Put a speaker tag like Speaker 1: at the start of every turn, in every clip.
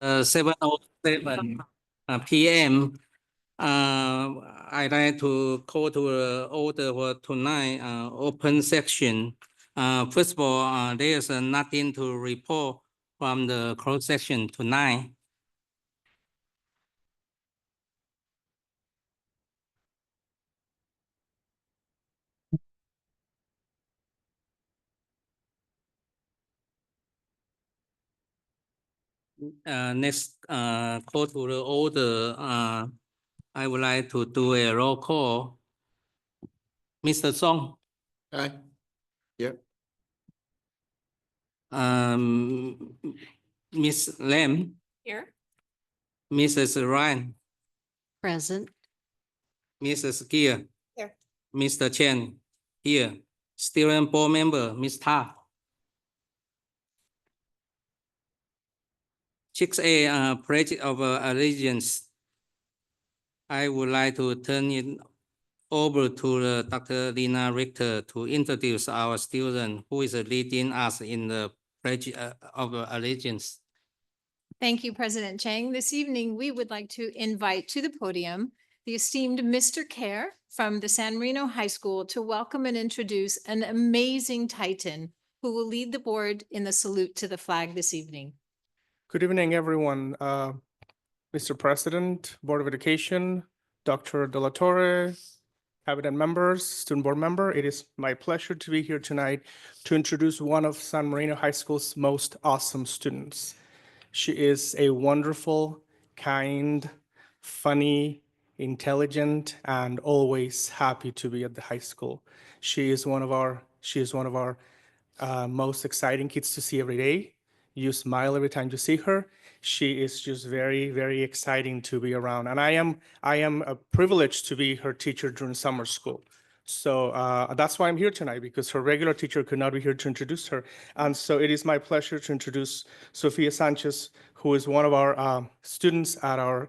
Speaker 1: 7:07 p.m. I'd like to call to the order for tonight, open section. First of all, there's nothing to report from the closed section tonight. Next, call to the order. I would like to do a roll call. Mr. Song.
Speaker 2: Aye. Yep.
Speaker 1: Miss Lam.
Speaker 3: Here.
Speaker 1: Mrs. Ryan.
Speaker 3: Present.
Speaker 1: Mrs. Gear.
Speaker 3: Here.
Speaker 1: Mr. Chen. Here. Student board member, Ms. Ta. 6A, Pledge of Allegiance. I would like to turn it over to Dr. Lina Richter to introduce our student who is leading us in the Pledge of Allegiance.
Speaker 3: Thank you, President Chang. This evening, we would like to invite to the podium the esteemed Mr. Kerr from the San Marino High School to welcome and introduce an amazing Titan who will lead the board in the salute to the flag this evening.
Speaker 4: Good evening, everyone. Mr. President, Board of Education, Dr. De La Torre, cabinet members, student board member, it is my pleasure to be here tonight to introduce one of San Marino High School's most awesome students. She is a wonderful, kind, funny, intelligent, and always happy to be at the high school. She is one of our most exciting kids to see every day. You smile every time you see her. She is just very, very exciting to be around. And I am a privilege to be her teacher during summer school. So that's why I'm here tonight, because her regular teacher could not be here to introduce her. And so it is my pleasure to introduce Sofia Sanchez, who is one of our students at our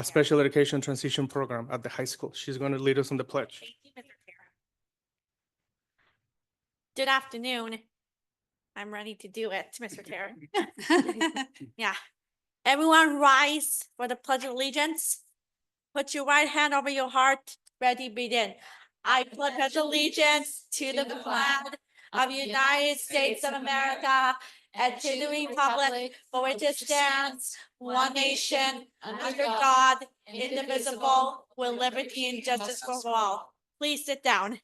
Speaker 4: special education transition program at the high school. She's going to lead us on the pledge.
Speaker 5: Thank you, Mr. Chair. Good afternoon. I'm ready to do it, Mr. Chair. Yeah. Everyone rise for the Pledge of Allegiance. Put your right hand over your heart. Ready, begin. I pledge allegiance to the flag of the United States of America and to the republic for which it stands, one nation, under God, indivisible, with liberty and justice for all. Please sit down.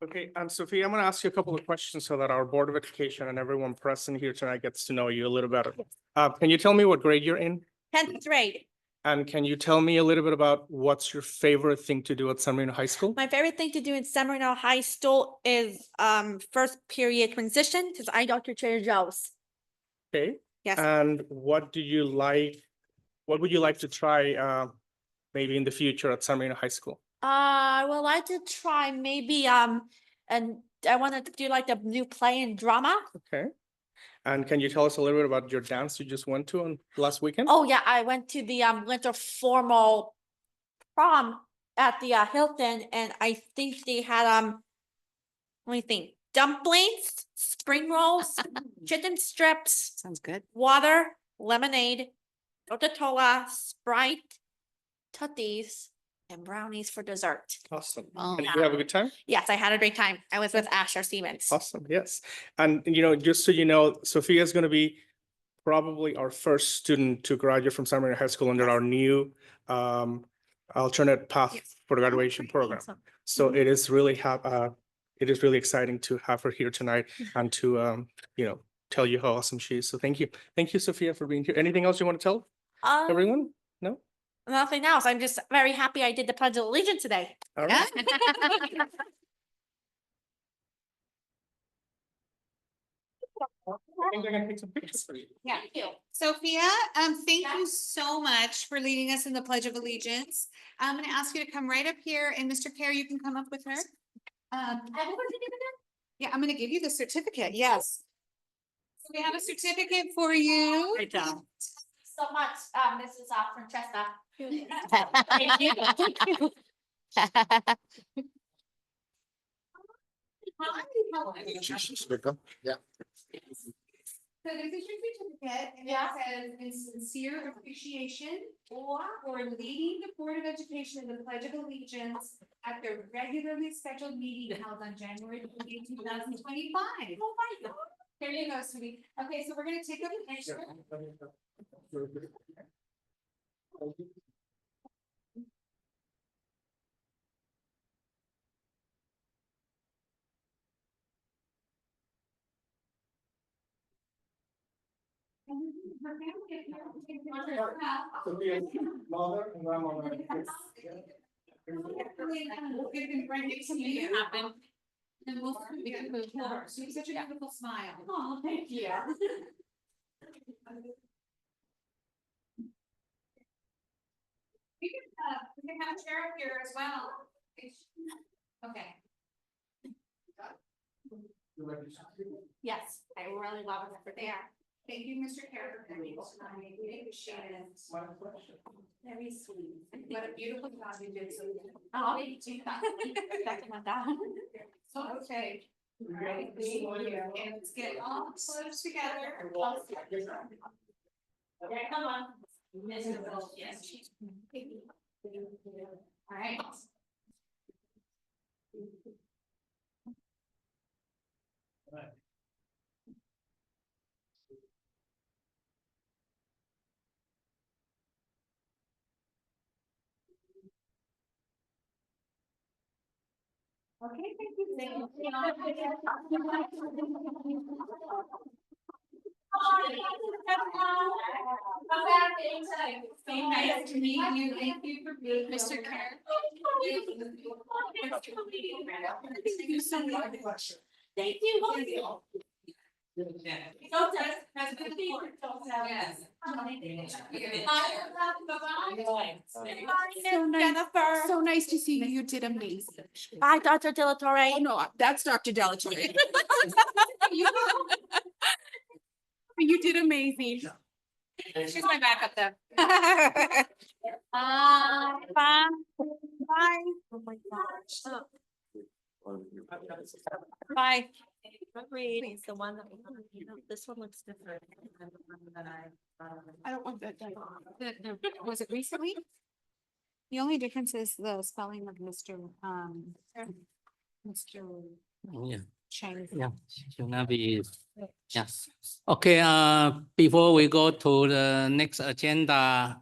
Speaker 4: Okay, Sophia, I'm going to ask you a couple of questions so that our Board of Education and everyone present here tonight gets to know you a little better. Can you tell me what grade you're in?
Speaker 5: 10th grade.
Speaker 4: And can you tell me a little bit about what's your favorite thing to do at San Marino High School?
Speaker 5: My favorite thing to do in San Marino High School is first period transition, because I go to Trader Joe's.
Speaker 4: Okay.
Speaker 5: Yes.
Speaker 4: And what would you like to try maybe in the future at San Marino High School?
Speaker 5: I would like to try maybe and I want to do like a new play and drama.
Speaker 4: Okay. And can you tell us a little bit about your dance you just went to on last weekend?
Speaker 5: Oh yeah, I went to the winter formal prom at the Hilton, and I think they had let me think, dumplings, spring rolls, chicken strips,
Speaker 3: Sounds good.
Speaker 5: water, lemonade, Coca-Cola, Sprite, Tooties, and brownies for dessert.
Speaker 4: Awesome.
Speaker 3: Oh.
Speaker 4: And did you have a good time?
Speaker 5: Yes, I had a great time. I was with Asher Stevens.
Speaker 4: Awesome, yes. And just so you know, Sophia is going to be probably our first student to graduate from San Marino High School under our new alternate path
Speaker 5: Yes.
Speaker 4: for the graduation program.
Speaker 5: Awesome.
Speaker 4: So it is really exciting to have her here tonight and to tell you how awesome she is. So thank you, Sophia, for being here. Anything else you want to tell everyone? No.
Speaker 5: Nothing else. I'm just very happy I did the Pledge of Allegiance today.
Speaker 4: All right. I think they're gonna take some pictures for you.
Speaker 3: Yeah.
Speaker 5: Thank you.
Speaker 6: Sophia, thank you so much for leading us in the Pledge of Allegiance. I'm going to ask you to come right up here, and Mr. Kerr, you can come up with her. Yeah, I'm going to give you the certificate. Yes. So we have a certificate for you.
Speaker 5: Great job. So much, Mrs. Francesca. Thank you.
Speaker 2: Yeah.
Speaker 6: So this is your certificate, and it says in sincere appreciation for leading the Board of Education in the Pledge of Allegiance at the regularly scheduled meeting held on January 20th, 2025. Oh my God. Here you go, sweetie. Okay, so we're gonna take up a picture. And we can move forward. So you have such a beautiful smile. Oh, thank you. We can have a chair up here as well. Okay. Yes, I really love it over there. Thank you, Mr. Carter, for coming tonight. We appreciate it. Very sweet. What a beautiful job you did. So. Oh, you too. Okay. All right, thank you. And let's get all close together. Okay, come on. Yes. All right. Okay, thank you. So nice to meet you. Thank you for being Mr. Karen. Thank you so much. Thank you.
Speaker 7: So nice to see you. You did amazing.
Speaker 5: Bye, Dr. De La Torre.
Speaker 7: Oh, no, that's Dr. Delatorre. You did amazing. She's my backup though.
Speaker 5: Bye. Bye. Bye. Oh my gosh. Bye. Agreed. The one that, this one looks different.
Speaker 7: I don't want that done. Was it recently? The only difference is the spelling of Mr.
Speaker 1: Yeah.
Speaker 7: Chang.
Speaker 1: Yeah, should not be, yes. Okay, before we go to the next agenda,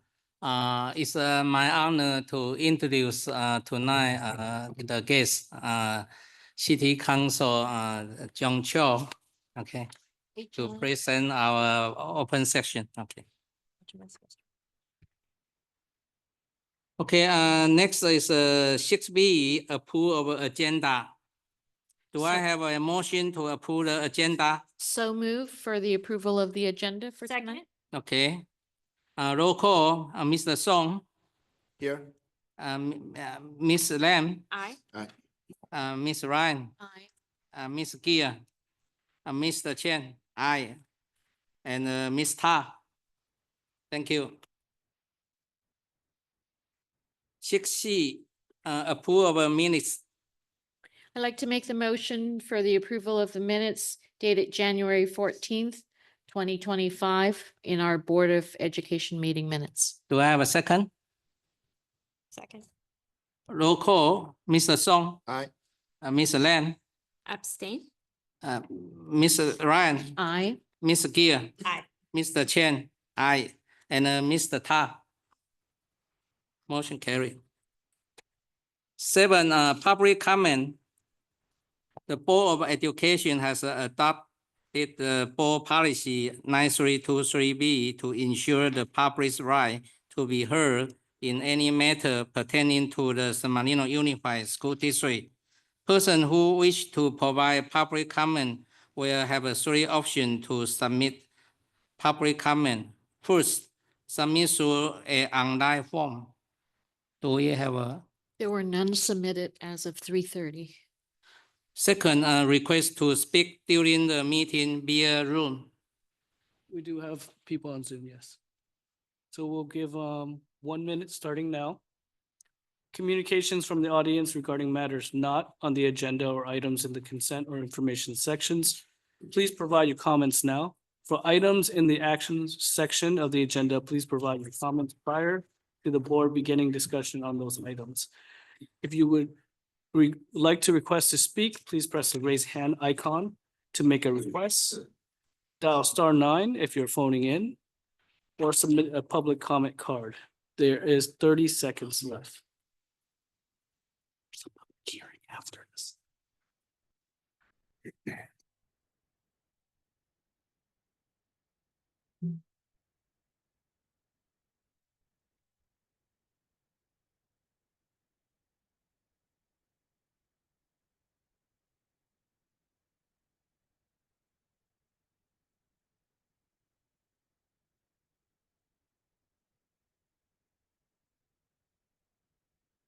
Speaker 1: it's my honor to introduce tonight the guest, City Council John Cho, okay, to present our open section, okay. Okay, next is 6B, approval of agenda. Do I have a motion to approve the agenda?
Speaker 8: So move for the approval of the agenda for
Speaker 5: Second.
Speaker 8: tonight.
Speaker 1: Okay. Roll call, Mr. Song,
Speaker 2: Here.
Speaker 1: Ms. Lam,
Speaker 5: Aye.
Speaker 1: Ms. Ryan,
Speaker 8: Aye.
Speaker 1: Ms. Gia, Mr. Chen, aye, and Ms. Ta. Thank you. 6C, approval of minutes.
Speaker 8: I'd like to make the motion for the approval of the minutes dated January 14th, 2025 in our Board of Education meeting minutes.
Speaker 1: Do I have a second?
Speaker 5: Second.
Speaker 1: Roll call, Mr. Song,
Speaker 2: Aye.
Speaker 1: Ms. Lam,
Speaker 5: Abstain.
Speaker 1: Ms. Ryan,
Speaker 8: Aye.
Speaker 1: Ms. Gia,
Speaker 5: Aye.
Speaker 1: Mr. Chen, aye, and Mr. Ta. Motion carried. 7, public comment. The Board of Education has adopted the board policy 9323B to ensure the public's right to be heard in any matter pertaining to the San Marino Unified School District. Person who wish to provide public comment will have 3 options to submit public comment. First, submit through an online form. Do we have a?
Speaker 8: There were none submitted as of 3:30.
Speaker 1: Second, request to speak during the meeting via room.
Speaker 9: We do have people on Zoom, yes. So we'll give 1 minute starting now. Communications from the audience regarding matters not on the agenda or items in the consent or information sections. Please provide your comments now, For items in the actions section of the agenda, please provide your comments prior to the board beginning discussion on those items. If you would like to request to speak, please press the raise hand icon to make a request. Dial *9 if you're phoning in, or submit a public comment card. There is 30 seconds left. Hearing after this.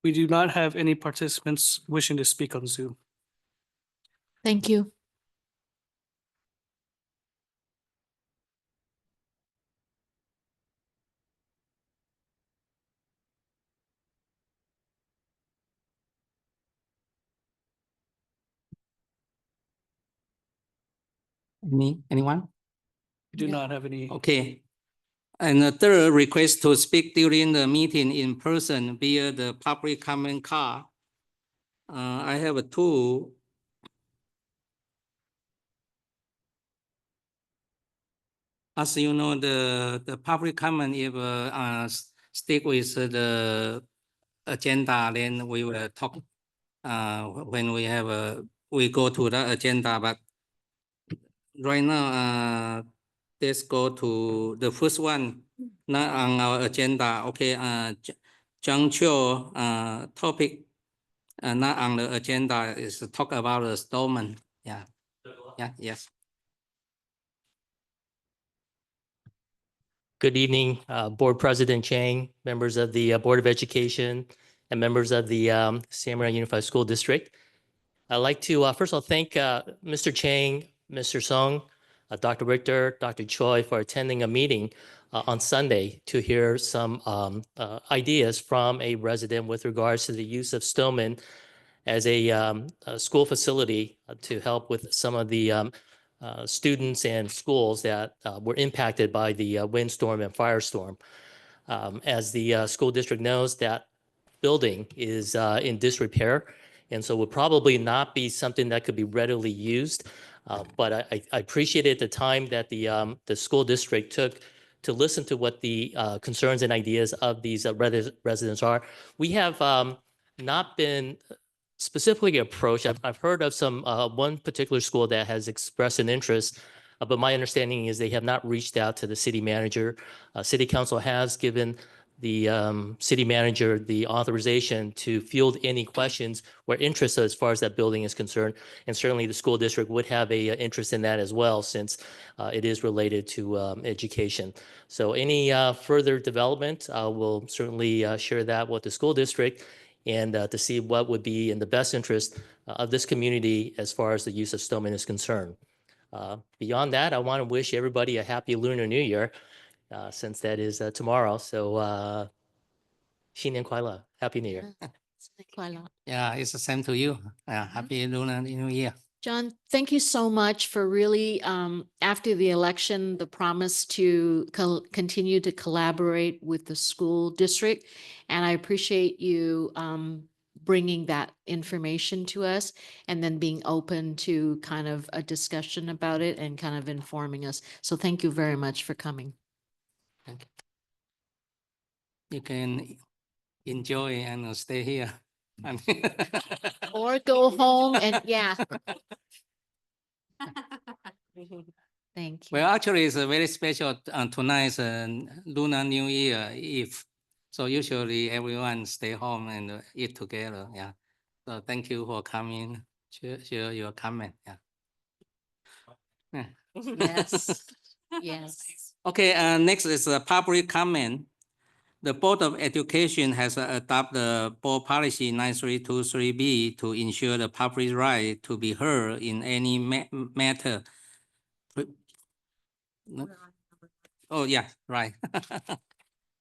Speaker 9: We do not have any participants wishing to speak on Zoom.
Speaker 8: Thank you.
Speaker 1: Anyone?
Speaker 9: We do
Speaker 8: Yeah.
Speaker 9: not have any.
Speaker 1: Okay. And the third, request to speak during the meeting in person via the public comment card. I have two. As you know, the public comment, if stick with the agenda, then we will talk when we have we go to the agenda. But right now, let's go to the first one, not on our agenda. Okay, John Cho topic not on the agenda is to talk about the Stallman. Yeah, yes.
Speaker 10: Good evening, Board President Chang, members of the Board of Education, and members of the San Marino Unified School District. I'd like to first of all thank Mr. Chang, Mr. Song, Dr. Richter, Dr. Choi for attending a meeting on Sunday to hear some ideas from a resident with regards to the use of Stillman as a school facility to help with some of the students and schools that were impacted by the windstorm and firestorm. As the school district knows, that building is in disrepair, and so would probably not be something that could be readily used. But I appreciated the time that the school district took to listen to what the concerns and ideas of these residents are. We have not been specifically approached. I've heard of some one particular school that has expressed an interest, but my understanding is they have not reached out to the city manager. City council has given the city manager the authorization to field any questions or interest as far as that building is concerned. And certainly the school district would have a interest in that as well, since it is related to education. So any further development, we'll certainly share that with the school district, and to see what would be in the best interest of this community as far as the use of Stillman is concerned. Beyond that, I want to wish everybody a happy Lunar New Year, since that is tomorrow. So 新年快乐, Happy New Year.
Speaker 1: Yeah, it's the same to you. Happy Lunar New Year.
Speaker 8: John, thank you so much for really, after the election, the promise to continue to collaborate with the school district. And I appreciate you bringing that information to us and then being open to kind of a discussion about it and kind of informing us. So thank you very much for coming.
Speaker 1: You can enjoy and stay here.
Speaker 8: Or go home and, yeah. Thank you.
Speaker 1: Well, actually, it's a very special tonight's Lunar New Year Eve. So usually everyone stay home and eat together. Yeah. So thank you for coming. Share your comment. Yeah.
Speaker 8: Yes, yes.
Speaker 1: Okay. Next is a public comment. The Board of Education has adopted the Board Policy 9323B to ensure the public right to be heard in any matter. Oh, yeah, right.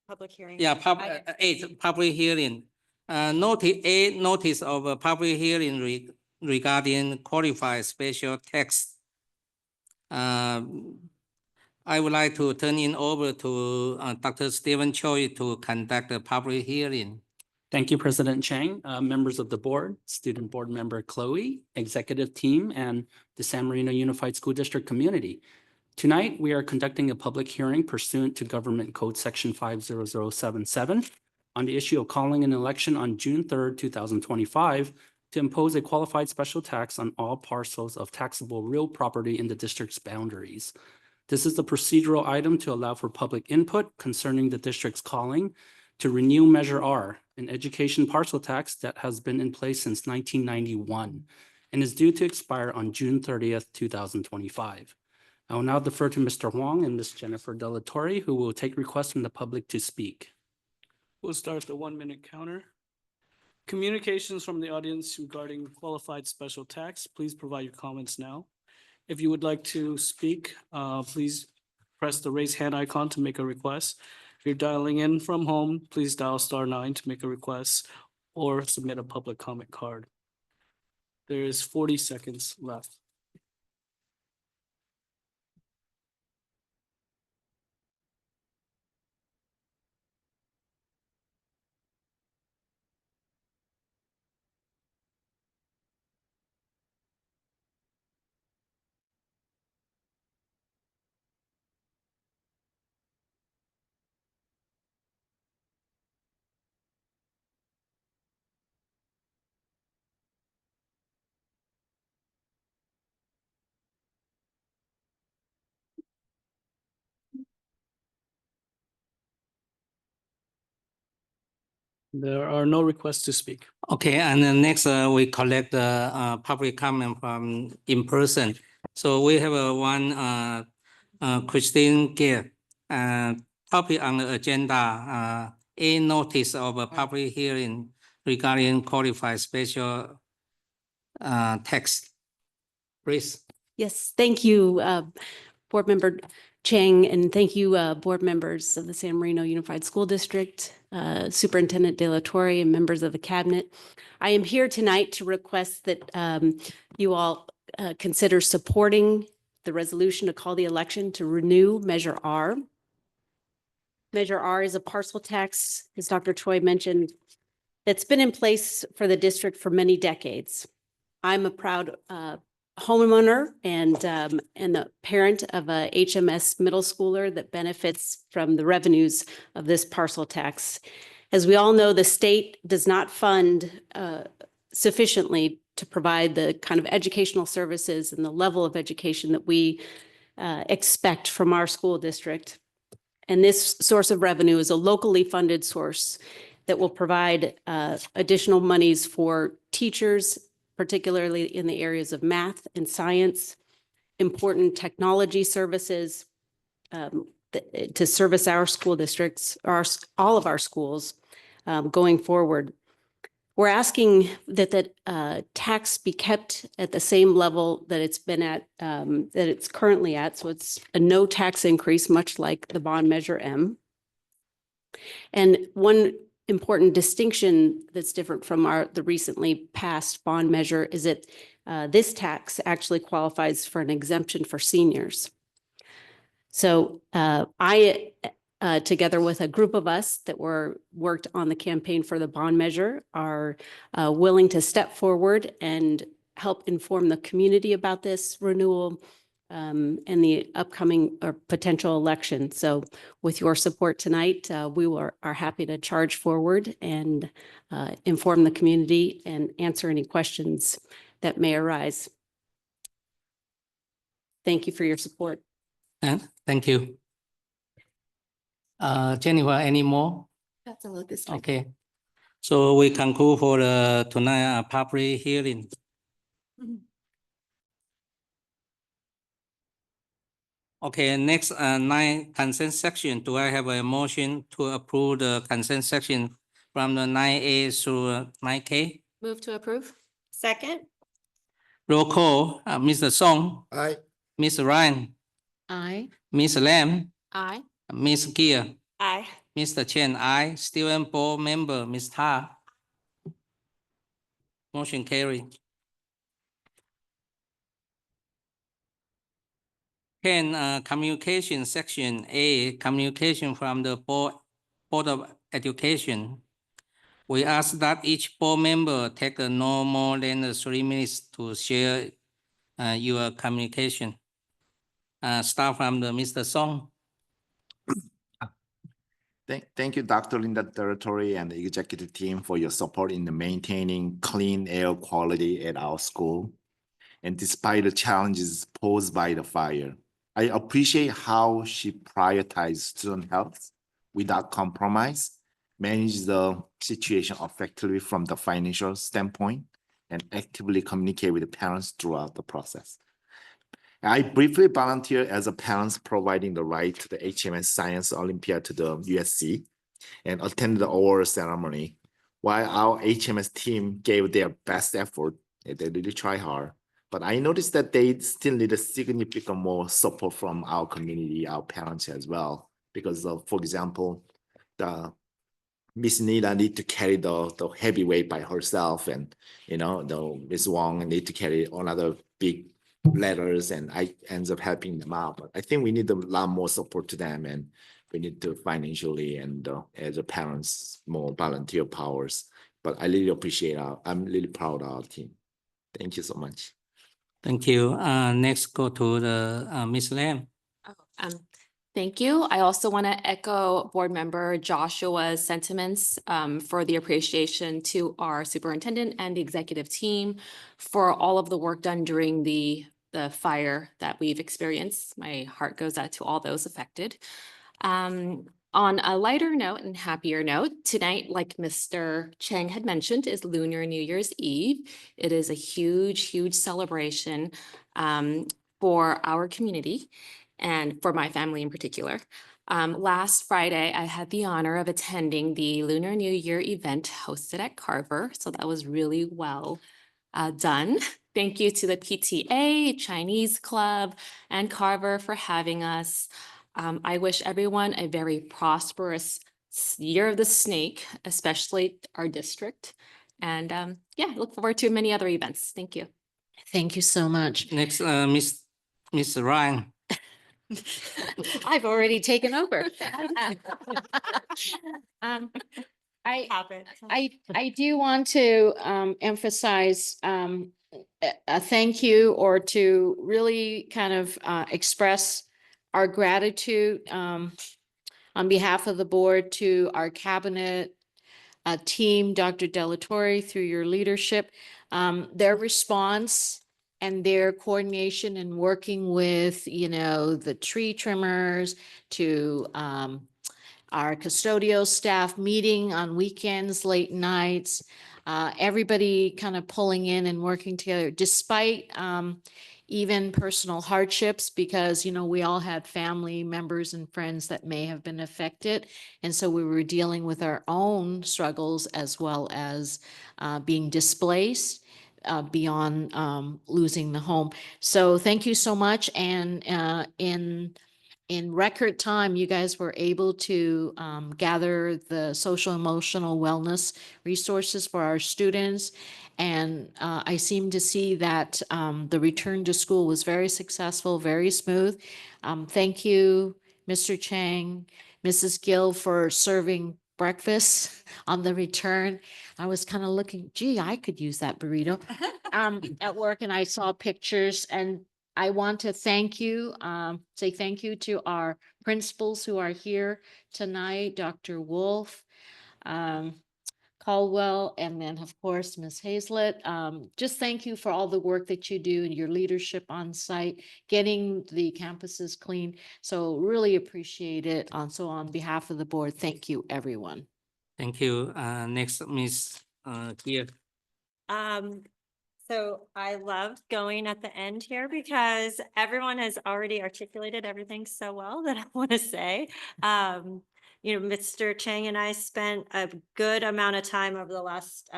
Speaker 7: Public hearing.
Speaker 1: Yeah, public hearing. Notice of a public hearing regarding qualified special text. I would like to turn it over to Dr. Stephen Choi to conduct the public hearing.
Speaker 11: Thank you, President Chang, members of the board, student board member Chloe, executive team, and the San Marino Unified School District community. Tonight, we are conducting a public hearing pursuant to Government Code Section 50077 on the issue of calling an election on June 3rd, 2025 to impose a qualified special tax on all parcels of taxable real property in the district's boundaries. This is the procedural item to allow for public input concerning the district's calling to renew Measure R, an education parcel tax that has been in place since 1991 and is due to expire on June 30th, 2025. I will now defer to Mr. Huang and Ms. Jennifer Delatorre, who will take requests from the public to speak.
Speaker 9: We'll start the 1-minute counter. Communications from the audience regarding qualified special tax, please provide your comments now. If you would like to speak, please press the raise hand icon to make a request. If you're dialing in from home, please dial *9 to make a request or submit a public comment card. There is 40 seconds left. There are no requests to speak.
Speaker 1: Okay, and then next we collect the public comment from in person. So we have one Christine Gale, topic on the agenda, a notice of a public hearing regarding qualified special tax. Please.
Speaker 12: Yes, thank you, Board Member Chang, and thank you, board members of the San Marino Unified School District, Superintendent De La Torre, and members of the cabinet. I am here tonight to request that you all consider supporting the resolution to call the election to renew Measure R. Measure R is a parcel tax, as Dr. Choi mentioned, that's been in place for the district for many decades. I'm a proud homeowner and the parent of a HMS middle schooler that benefits from the revenues of this parcel tax. As we all know, the state does not fund sufficiently to provide the kind of educational services and the level of education that we expect from our school district. And this source of revenue is a locally funded source that will provide additional monies for teachers, particularly in the areas of math and science, important technology services to service our school districts, all of our schools going forward. We're asking that that tax be kept at the same level that it's been at, that it's currently at. So it's a no tax increase, much like the bond measure M. And one important distinction that's different from the recently passed bond measure is that this tax actually qualifies for an exemption for seniors. So I, together with a group of us that worked on the campaign for the bond measure, are willing to step forward and help inform the community about this renewal and the upcoming or potential election. So with your support tonight, we are happy to charge forward and inform the community and answer any questions that may arise. Thank you for your support.
Speaker 1: And thank you. Jennifer, any more?
Speaker 12: That's all at this time.
Speaker 1: Okay. So we conclude for tonight public hearing. Okay, next 9 consent section. Do I have a motion to approve the consent section from the 9A through 9K?
Speaker 12: Move to approve.
Speaker 5: Second?
Speaker 1: Roll call, Mr. Song,
Speaker 2: Aye.
Speaker 1: Ms. Ryan,
Speaker 8: Aye.
Speaker 1: Ms. Lam,
Speaker 8: Aye.
Speaker 1: Ms. Gill,
Speaker 5: Aye.
Speaker 1: Mr. Chen, I, student board member, Ms. Ta. Motion carried. 10, communication section A, communication from the Board of Education. We ask that each board member take no more than 3 minutes to share your communication. Start from the Mr. Song.
Speaker 2: Thank you, Dr. Linda Territory and the executive team for your support in the maintaining clean air quality at our school. And despite the challenges posed by the fire, I appreciate how she prioritized student health without compromise, managed the situation effectively from the financial standpoint, and actively communicate with the parents throughout the process. I briefly volunteered as a parent, providing the right to the HMS Science Olympiad to the USC and attended the award ceremony. While our HMS team gave their best effort, they really try hard, but I noticed that they still need a significant more support from our community, our parents as well. Because for example, the Miss Nida need to carry the heavy weight by herself, and the Miss Wong need to carry another big letters, and I ends up helping them out. But I think we need a lot more support to them, and we need to financially and as a parents more volunteer powers. But I really appreciate I'm really proud of our team. Thank you so much.
Speaker 1: Thank you. Next go to the Miss Lam.
Speaker 13: Thank you. I also want to echo Board Member Joshua's sentiments for the appreciation to our superintendent and the executive team for all of the work done during the fire that we've experienced. My heart goes out to all those affected. On a lighter note and happier note, tonight, like Mr. Chang had mentioned, is Lunar New Year's Eve. It is a huge, huge celebration for our community and for my family in particular. Last Friday, I had the honor of attending the Lunar New Year event hosted at Carver, so that was really well done. Thank you to the PTA, Chinese Club, and Carver for having us. I wish everyone a very prosperous year of the snake, especially our district. And yeah, look forward to many other events. Thank you.
Speaker 8: Thank you so much.
Speaker 1: Next, Miss Ryan.
Speaker 8: I've already taken over. I do want to emphasize a thank you, or to really kind of express our gratitude on behalf of the board to our cabinet team, Dr. Delatorre, through your leadership. Their response and their coordination and working with, the tree trimmers, to our custodial staff meeting on weekends, late nights, everybody kind of pulling in and working together, despite even personal hardships, because, we all had family members and friends that may have been affected. And so we were dealing with our own struggles, as well as being displaced beyond losing the home. So thank you so much. And in record time, you guys were able to gather the social emotional wellness resources for our students. And I seem to see that the return to school was very successful, very smooth. Thank you, Mr. Chang, Mrs. Gill, for serving breakfast on the return. I was kind of looking, gee, I could use that burrito at work, and I saw pictures, and I want to thank you, say thank you to our principals who are here tonight, Dr. Wolf, Caldwell, and then of course, Ms. Hazlett. Just thank you for all the work that you do and your leadership on site, getting the campuses clean. So really appreciate it. So on behalf of the board, thank you, everyone.
Speaker 1: Thank you. Next, Miss Kia.
Speaker 14: So I loved going at the end here because everyone has already articulated everything so well that I want to say. Mr. Chang and I spent a good amount of time over the last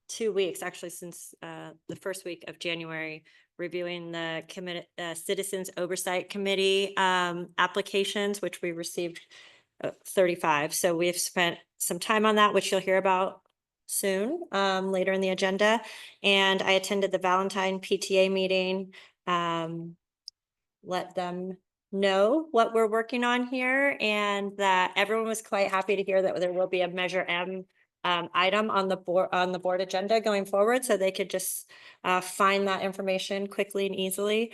Speaker 14: 2 weeks, actually since the first week of January, reviewing the Citizens Oversight Committee applications, which we received 35. So we've spent some time on that, which you'll hear about soon, later in the agenda. And I attended the Valentine PTA meeting. let them know what we're working on here, and that everyone was quite happy to hear that there will be a Measure M item on the board agenda going forward, so they could just find that information quickly and easily.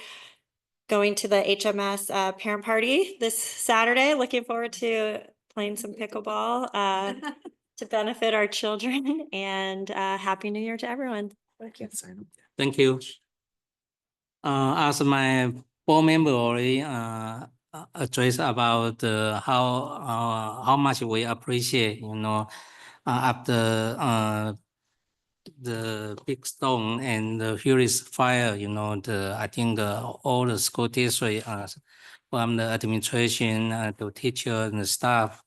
Speaker 14: Going to the HMS parent party this Saturday. Looking forward to playing some pickleball to benefit our children, and Happy New Year to everyone. Thank you.
Speaker 1: Thank you. As my board member already addressed about how much we appreciate, after the big storm and the Hurricane fire, I think all the school district from the administration to teachers and the staff,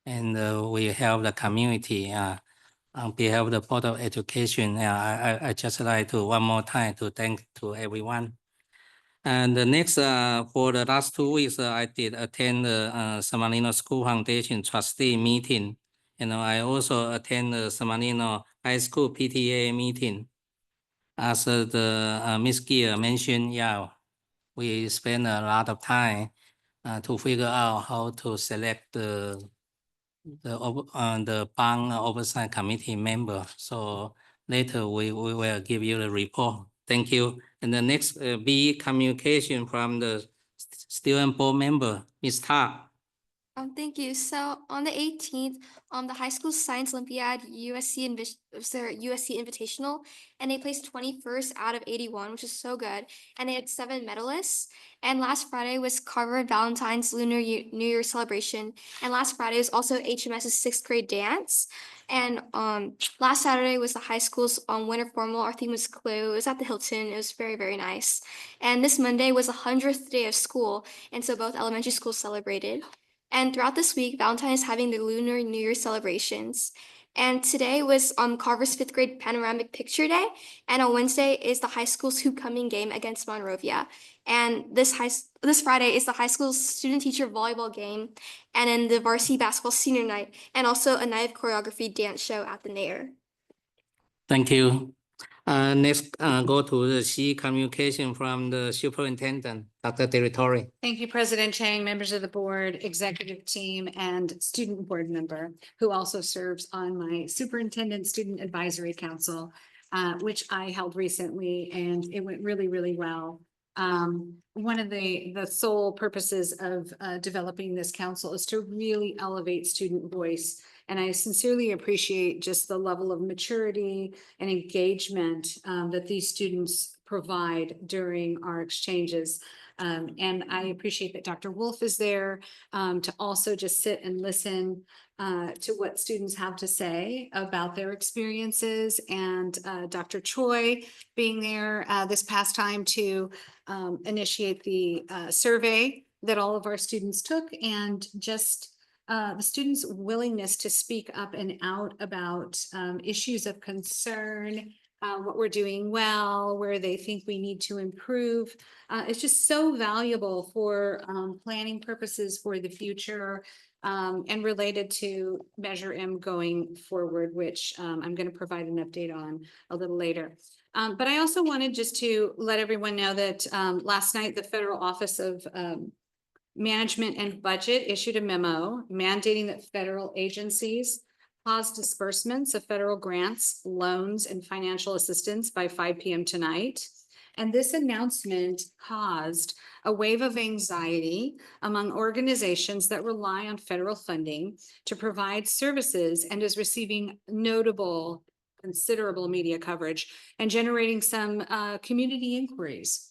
Speaker 1: and we have the community on behalf of the Board of Education. I just like to one more time to thank to everyone. And the next, for the last 2 weeks, I did attend the San Marino School Foundation trustee meeting. I also attend the San Marino High School PTA meeting. As the Ms. Gear mentioned, we spend a lot of time to figure out how to select the bond oversight committee member. So later we will give you the report. Thank you. And the next B, communication from the student board member, Ms. Ta.
Speaker 7: Thank you. So on the 18th, the high school science Olympiad was their USC Invitational, and they placed 21st out of 81, which is so good. And they had 7 medalists. And last Friday was Carver and Valentine's Lunar New Year celebration. And last Friday was also HMS's 6th grade dance. And last Saturday was the high school's winter formal. Our theme was Clue. It was at the Hilton. It was very, very nice. And this Monday was the 100th day of school, and so both elementary schools celebrated. And throughout this week, Valentine is having the Lunar New Year celebrations. And today was Carver's 5th grade panoramic picture day. And on Wednesday is the high school's hoop coming game against Monrovia. And this Friday is the high school's student teacher volleyball game. And then the varsity basketball senior night. And also a night of choreography dance show at the Nair.
Speaker 1: Thank you. Next, go to the C, communication from the superintendent, Dr. Territory.
Speaker 15: Thank you, President Chang, members of the board, executive team, and student board member, who also serves on my superintendent student advisory council, which I held recently, and it went really, really well. One of the sole purposes of developing this council is to really elevate student voice. And I sincerely appreciate just the level of maturity and engagement that these students provide during our exchanges. And I appreciate that Dr. Wolf is there to also just sit and listen to what students have to say about their experiences, and Dr. Choi being there this past time to initiate the survey that all of our students took, and just the students' willingness to speak up and out about issues of concern, what we're doing well, where they think we need to improve. It's just so valuable for planning purposes for the future, and related to Measure M going forward, which I'm going to provide an update on a little later. But I also wanted just to let everyone know that last night, the Federal Office of Management and Budget issued a memo mandating that federal agencies pause disbursements of federal grants, loans, and financial assistance by 5 p.m. tonight. And this announcement caused a wave of anxiety among organizations that rely on federal funding to provide services, and is receiving considerable media coverage and generating some community inquiries.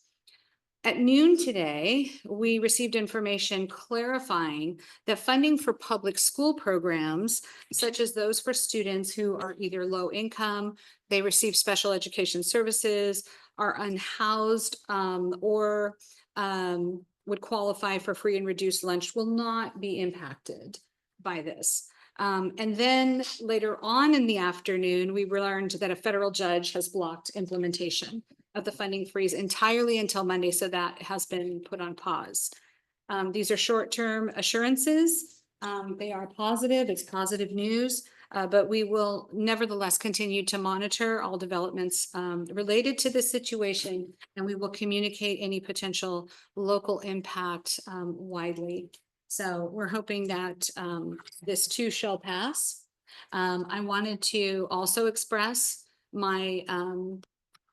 Speaker 15: At noon today, we received information clarifying that funding for public school programs, such as those for students who are either low income, they receive special education services, are unhoused, or would qualify for free and reduced lunch, will not be impacted by this. And then later on in the afternoon, we learned that a federal judge has blocked implementation of the funding freeze entirely until Monday, so that has been put on pause. These are short-term assurances They are positive, it's positive news, but we will nevertheless continue to monitor all developments related to this situation, and we will communicate any potential local impact widely. So we're hoping that this too shall pass. I wanted to also express my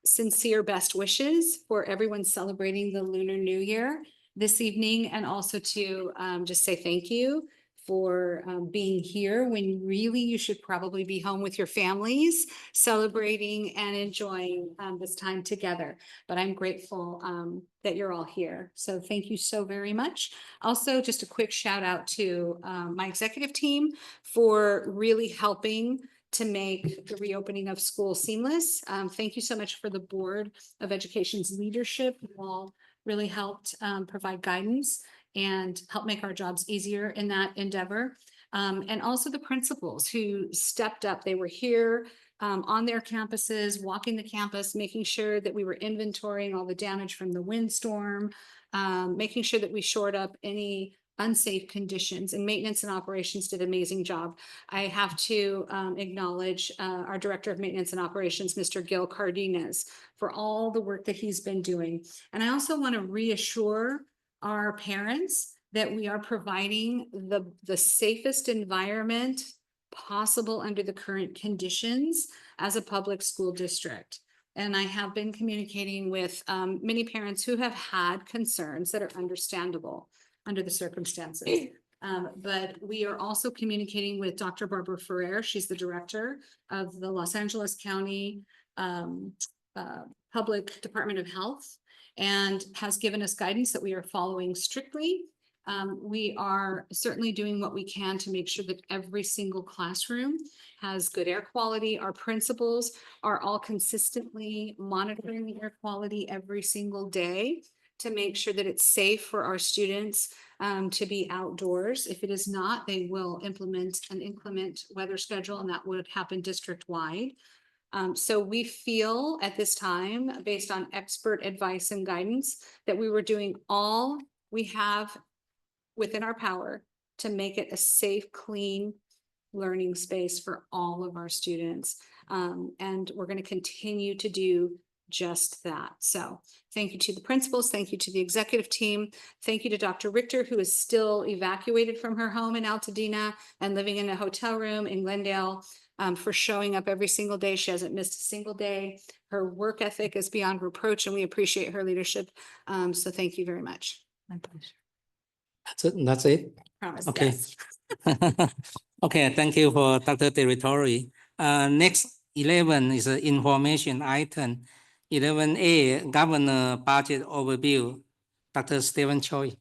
Speaker 15: sincere best wishes for everyone celebrating the Lunar New Year this evening, and also to just say thank you for being here when really you should probably be home with your families, celebrating and enjoying this time together. But I'm grateful that you're all here. So thank you so very much. Also, just a quick shout out to my executive team for really helping to make the reopening of school seamless. Thank you so much for the Board of Education's leadership. You all really helped provide guidance and help make our jobs easier in that endeavor. And also the principals who stepped up. They were here on their campuses, walking the campus, making sure that we were inventorying all the damage from the windstorm, making sure that we shored up any unsafe conditions, and maintenance and operations did an amazing job. I have to acknowledge our Director of Maintenance and Operations, Mr. Gil Cardenas, for all the work that he's been doing. And I also want to reassure our parents that we are providing the safest environment possible under the current conditions as a public school district. And I have been communicating with many parents who have had concerns that are understandable under the circumstances. But we are also communicating with Dr. Barbara Ferrer. She's the director of the Los Angeles County Public Department of Health, and has given us guidance that we are following strictly. We are certainly doing what we can to make sure that every single classroom has good air quality. Our principals are all consistently monitoring the air quality every single day to make sure that it's safe for our students to be outdoors. If it is not, they will implement an inclement weather schedule, and that would happen district-wide. So we feel at this time, based on expert advice and guidance, that we were doing all we have within our power to make it a safe, clean learning space for all of our students. And we're going to continue to do just that. So thank you to the principals. Thank you to the executive team. Thank you to Dr. Richter, who is still evacuated from her home in Altadena and living in a hotel room in Glendale, for showing up every single day. She hasn't missed a single day. Her work ethic is beyond reproach, and we appreciate her leadership. So thank you very much.
Speaker 3: My pleasure.
Speaker 1: That's it.
Speaker 15: Promise.
Speaker 1: Okay.
Speaker 15: Yes.
Speaker 1: Okay, thank you for Dr. Territory. Next 11 is an information item. 11A, Governor Budget Overview. Dr. Stephen Choi.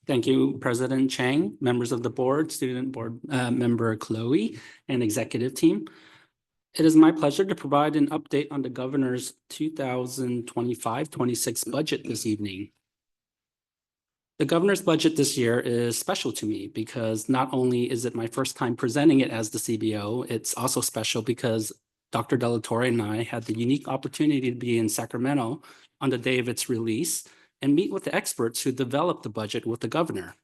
Speaker 11: Thank you, President Chang, members of the board, student board member Chloe, and executive team. It is my pleasure to provide an update on the governor's 2025-26 budget this evening. The governor's budget this year is special to me because not only is it my first time presenting it as the CBO, it's also special because Dr. Delatorre and I had the unique opportunity to be in Sacramento on the day of its release and meet with the experts who developed the budget with the governor.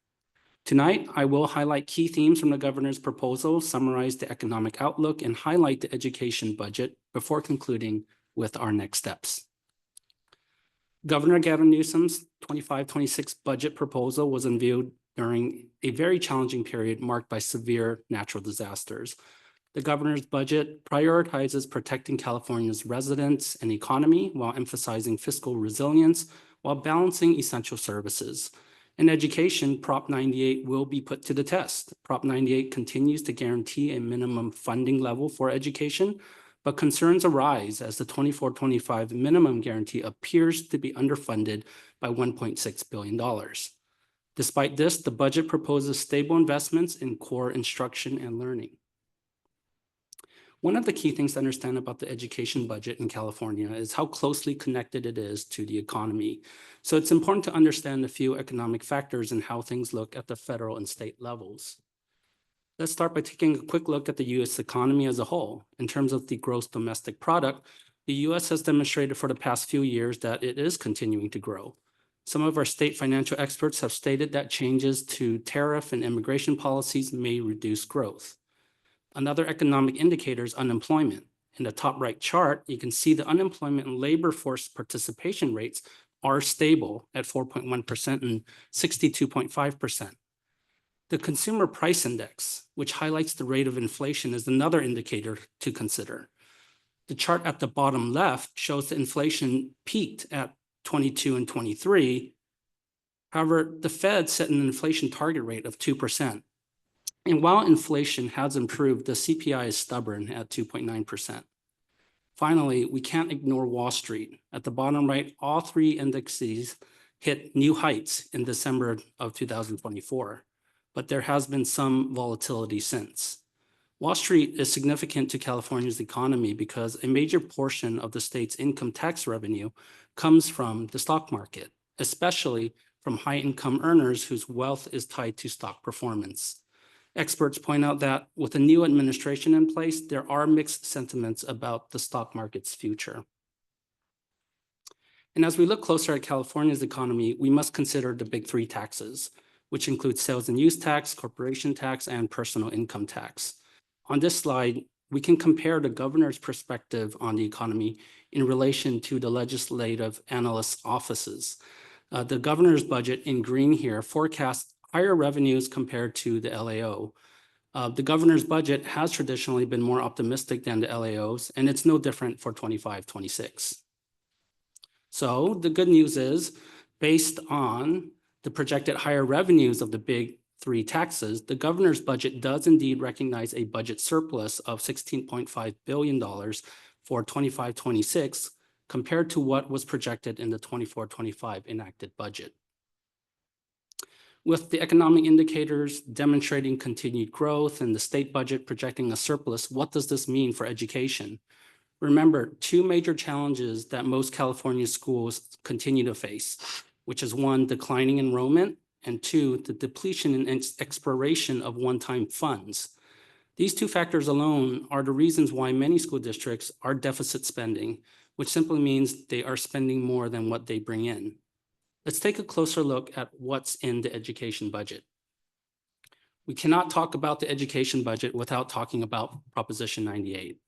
Speaker 11: Tonight, I will highlight key themes from the governor's proposal, summarize the economic outlook, and highlight the education budget before concluding with our next steps. Governor Gavin Newsom's 25-26 budget proposal was unveiled during a very challenging period marked by severe natural disasters. The governor's budget prioritizes protecting California's residents and economy while emphasizing fiscal resilience while balancing essential services. In education, Prop 98 will be put to the test. Prop 98 continues to guarantee a minimum funding level for education, but concerns arise as the 24-25 minimum guarantee appears to be underfunded by $1.6 billion. Despite this, the budget proposes stable investments in core instruction and learning. One of the key things to understand about the education budget in California is how closely connected it is to the economy. So it's important to understand a few economic factors and how things look at the federal and state levels. Let's start by taking a quick look at the U.S. economy as a whole. In terms of the gross domestic product, the U.S. has demonstrated for the past few years that it is continuing to grow. Some of our state financial experts have stated that changes to tariff and immigration policies may reduce growth. Another economic indicator is unemployment. In the top right chart, you can see the unemployment and labor force participation rates are stable at 4.1% and 62.5%. The consumer price index, which highlights the rate of inflation, is another indicator to consider. The chart at the bottom left shows the inflation peaked at 22 and 23. However, the Fed set an inflation target rate of 2%. And while inflation has improved, the CPI is stubborn at 2.9%. Finally, we can't ignore Wall Street. At the bottom right, all three indexes hit new heights in December of 2024, but there has been some volatility since. Wall Street is significant to California's economy because a major portion of the state's income tax revenue comes from the stock market, especially from high-income earners whose wealth is tied to stock performance. Experts point out that with a new administration in place, there are mixed sentiments about the stock market's future. And as we look closer at California's economy, we must consider the big three taxes, which include sales and use tax, corporation tax, and personal income tax. On this slide, we can compare the governor's perspective on the economy in relation to the legislative analysts' offices. The governor's budget in green here forecasts higher revenues compared to the LAO. The governor's budget has traditionally been more optimistic than the LAO's, and it's no different for 25-26. So the good news is, based on the projected higher revenues of the big three taxes, the governor's budget does indeed recognize a budget surplus of $16.5 billion for 25-26 compared to what was projected in the 24-25 enacted budget. With the economic indicators demonstrating continued growth and the state budget projecting a surplus, what does this mean for education? Remember, two major challenges that most California schools continue to face, which is one, declining enrollment, and two, the depletion and expiration of one-time funds. These two factors alone are the reasons why many school districts are deficit spending, which simply means they are spending more than what they bring in. Let's take a closer look at what's in the education budget. We cannot talk about the education budget without talking about Proposition 98.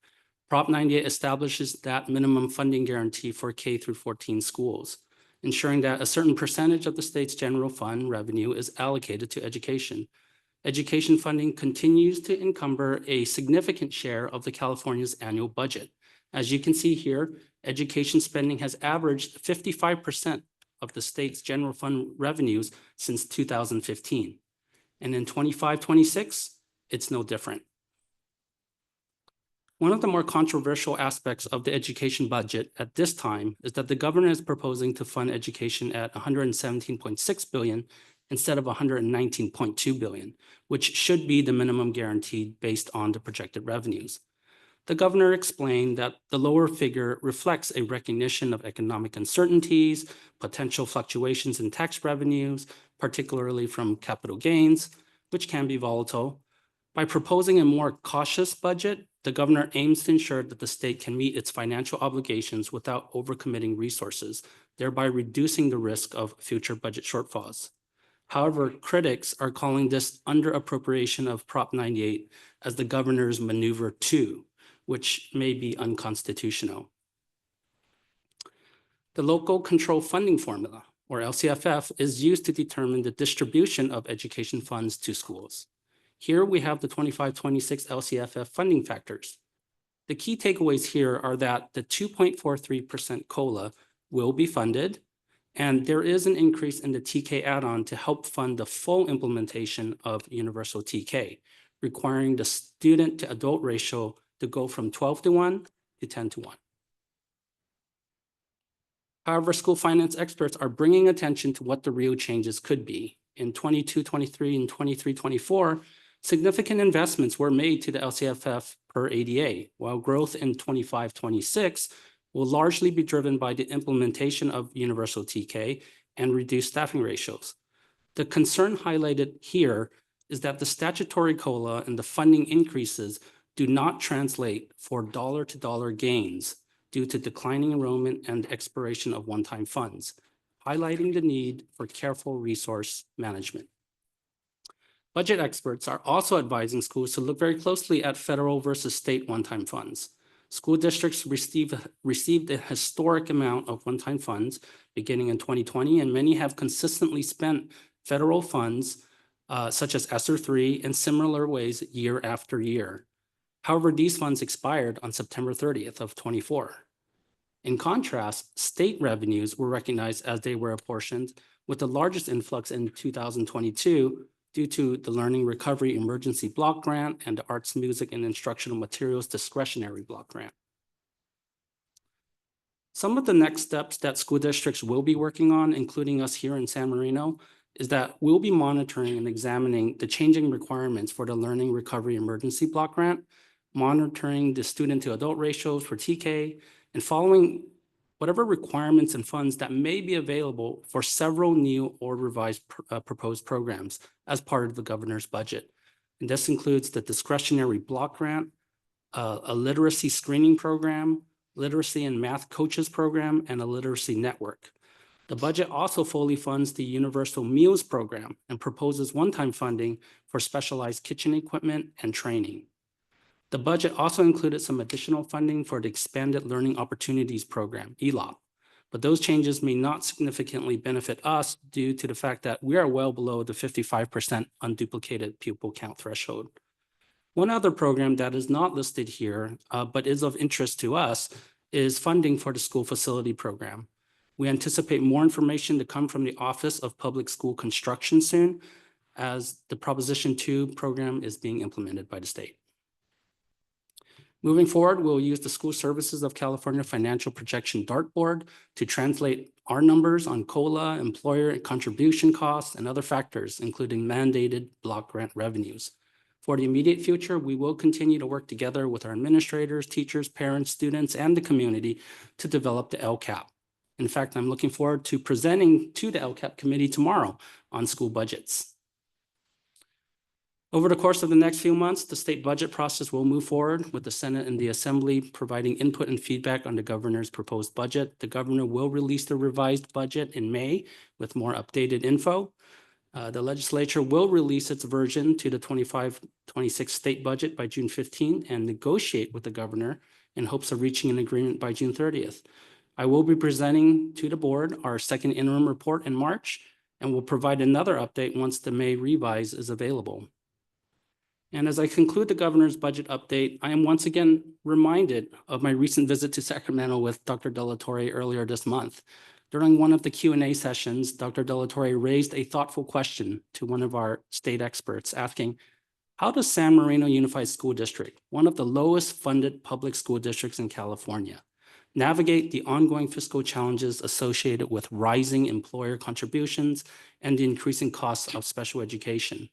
Speaker 11: Prop 98 establishes that minimum funding guarantee for K through 14 schools, ensuring that a certain percentage of the state's general fund revenue is allocated to education. Education funding continues to encumber a significant share of the California's annual budget. As you can see here, education spending has averaged 55% of the state's general fund revenues since 2015. And in 25-26, it's no different. One of the more controversial aspects of the education budget at this time is that the governor is proposing to fund education at $117.6 billion instead of $119.2 billion, which should be the minimum guaranteed based on the projected revenues. The governor explained that the lower figure reflects a recognition of economic uncertainties, potential fluctuations in tax revenues, particularly from capital gains, which can be volatile. By proposing a more cautious budget, the governor aims to ensure that the state can meet its financial obligations without overcommitting resources, thereby reducing the risk of future budget shortfalls. However, critics are calling this underappropriation of Prop 98 as the governor's maneuver 2, which may be unconstitutional. The local control funding formula, or LCFF, is used to determine the distribution of education funds to schools. Here we have the 25-26 LCFF funding factors. The key takeaways here are that the 2.43% COLA will be funded, and there is an increase in the TK add-on to help fund the full implementation of universal TK, requiring the student to adult ratio to go from 12-1 to 10-1. However, school finance experts are bringing attention to what the real changes could be. In 22-23 and 23-24, significant investments were made to the LCFF per ADA, while growth in 25-26 will largely be driven by the implementation of universal TK and reduced staffing ratios. The concern highlighted here is that the statutory COLA and the funding increases do not translate for dollar-to-dollar gains due to declining enrollment and the expiration of one-time funds. highlighting the need for careful resource management. Budget experts are also advising schools to look very closely at federal versus state one-time funds. School districts received a historic amount of one-time funds beginning in 2020, and many have consistently spent federal funds such as ESSER 3 in similar ways year after year. However, these funds expired on September 30th of 24. In contrast, state revenues were recognized as they were apportioned, with the largest influx in 2022 due to the Learning Recovery Emergency Block Grant and the Arts, Music, and Instructional Materials Discretionary Block Grant. Some of the next steps that school districts will be working on, including us here in San Marino, is that we'll be monitoring and examining the changing requirements for the Learning Recovery Emergency Block Grant, monitoring the student to adult ratios for TK, and following whatever requirements and funds that may be available for several new or revised proposed programs as part of the governor's budget. And this includes the discretionary block grant, a literacy screening program, literacy and math coaches program, and a literacy network. The budget also fully funds the Universal Meals Program and proposes one-time funding for specialized kitchen equipment and training. The budget also included some additional funding for the Expanded Learning Opportunities Program, ELOP, but those changes may not significantly benefit us due to the fact that we are well below the 55% unduplicated pupil count threshold. One other program that is not listed here, but is of interest to us, is funding for the school facility program. We anticipate more information to come from the Office of Public School Construction soon, as the Proposition 2 program is being implemented by the state. Moving forward, we'll use the School Services of California Financial Projection Dartboard to translate our numbers on COLA, employer contribution costs, and other factors, including mandated block grant revenues. For the immediate future, we will continue to work together with our administrators, teachers, parents, students, and the community to develop the LCAP. In fact, I'm looking forward to presenting to the LCAP committee tomorrow on school budgets. Over the course of the next few months, the state budget process will move forward with the Senate and the Assembly providing input and feedback on the governor's proposed budget. The governor will release the revised budget in May with more updated info. The legislature will release its version to the 25-26 state budget by June 15 and negotiate with the governor in hopes of reaching an agreement by June 30th. I will be presenting to the board our second interim report in March and will provide another update once the May revise is available. And as I conclude the governor's budget update, I am once again reminded of my recent visit to Sacramento with Dr. Delatorre earlier this month. During one of the Q&A sessions, Dr. Delatorre raised a thoughtful question to one of our state experts, asking, how does San Marino Unified School District, one of the lowest funded public school districts in California, navigate the ongoing fiscal challenges associated with rising employer contributions and the increasing costs of special education?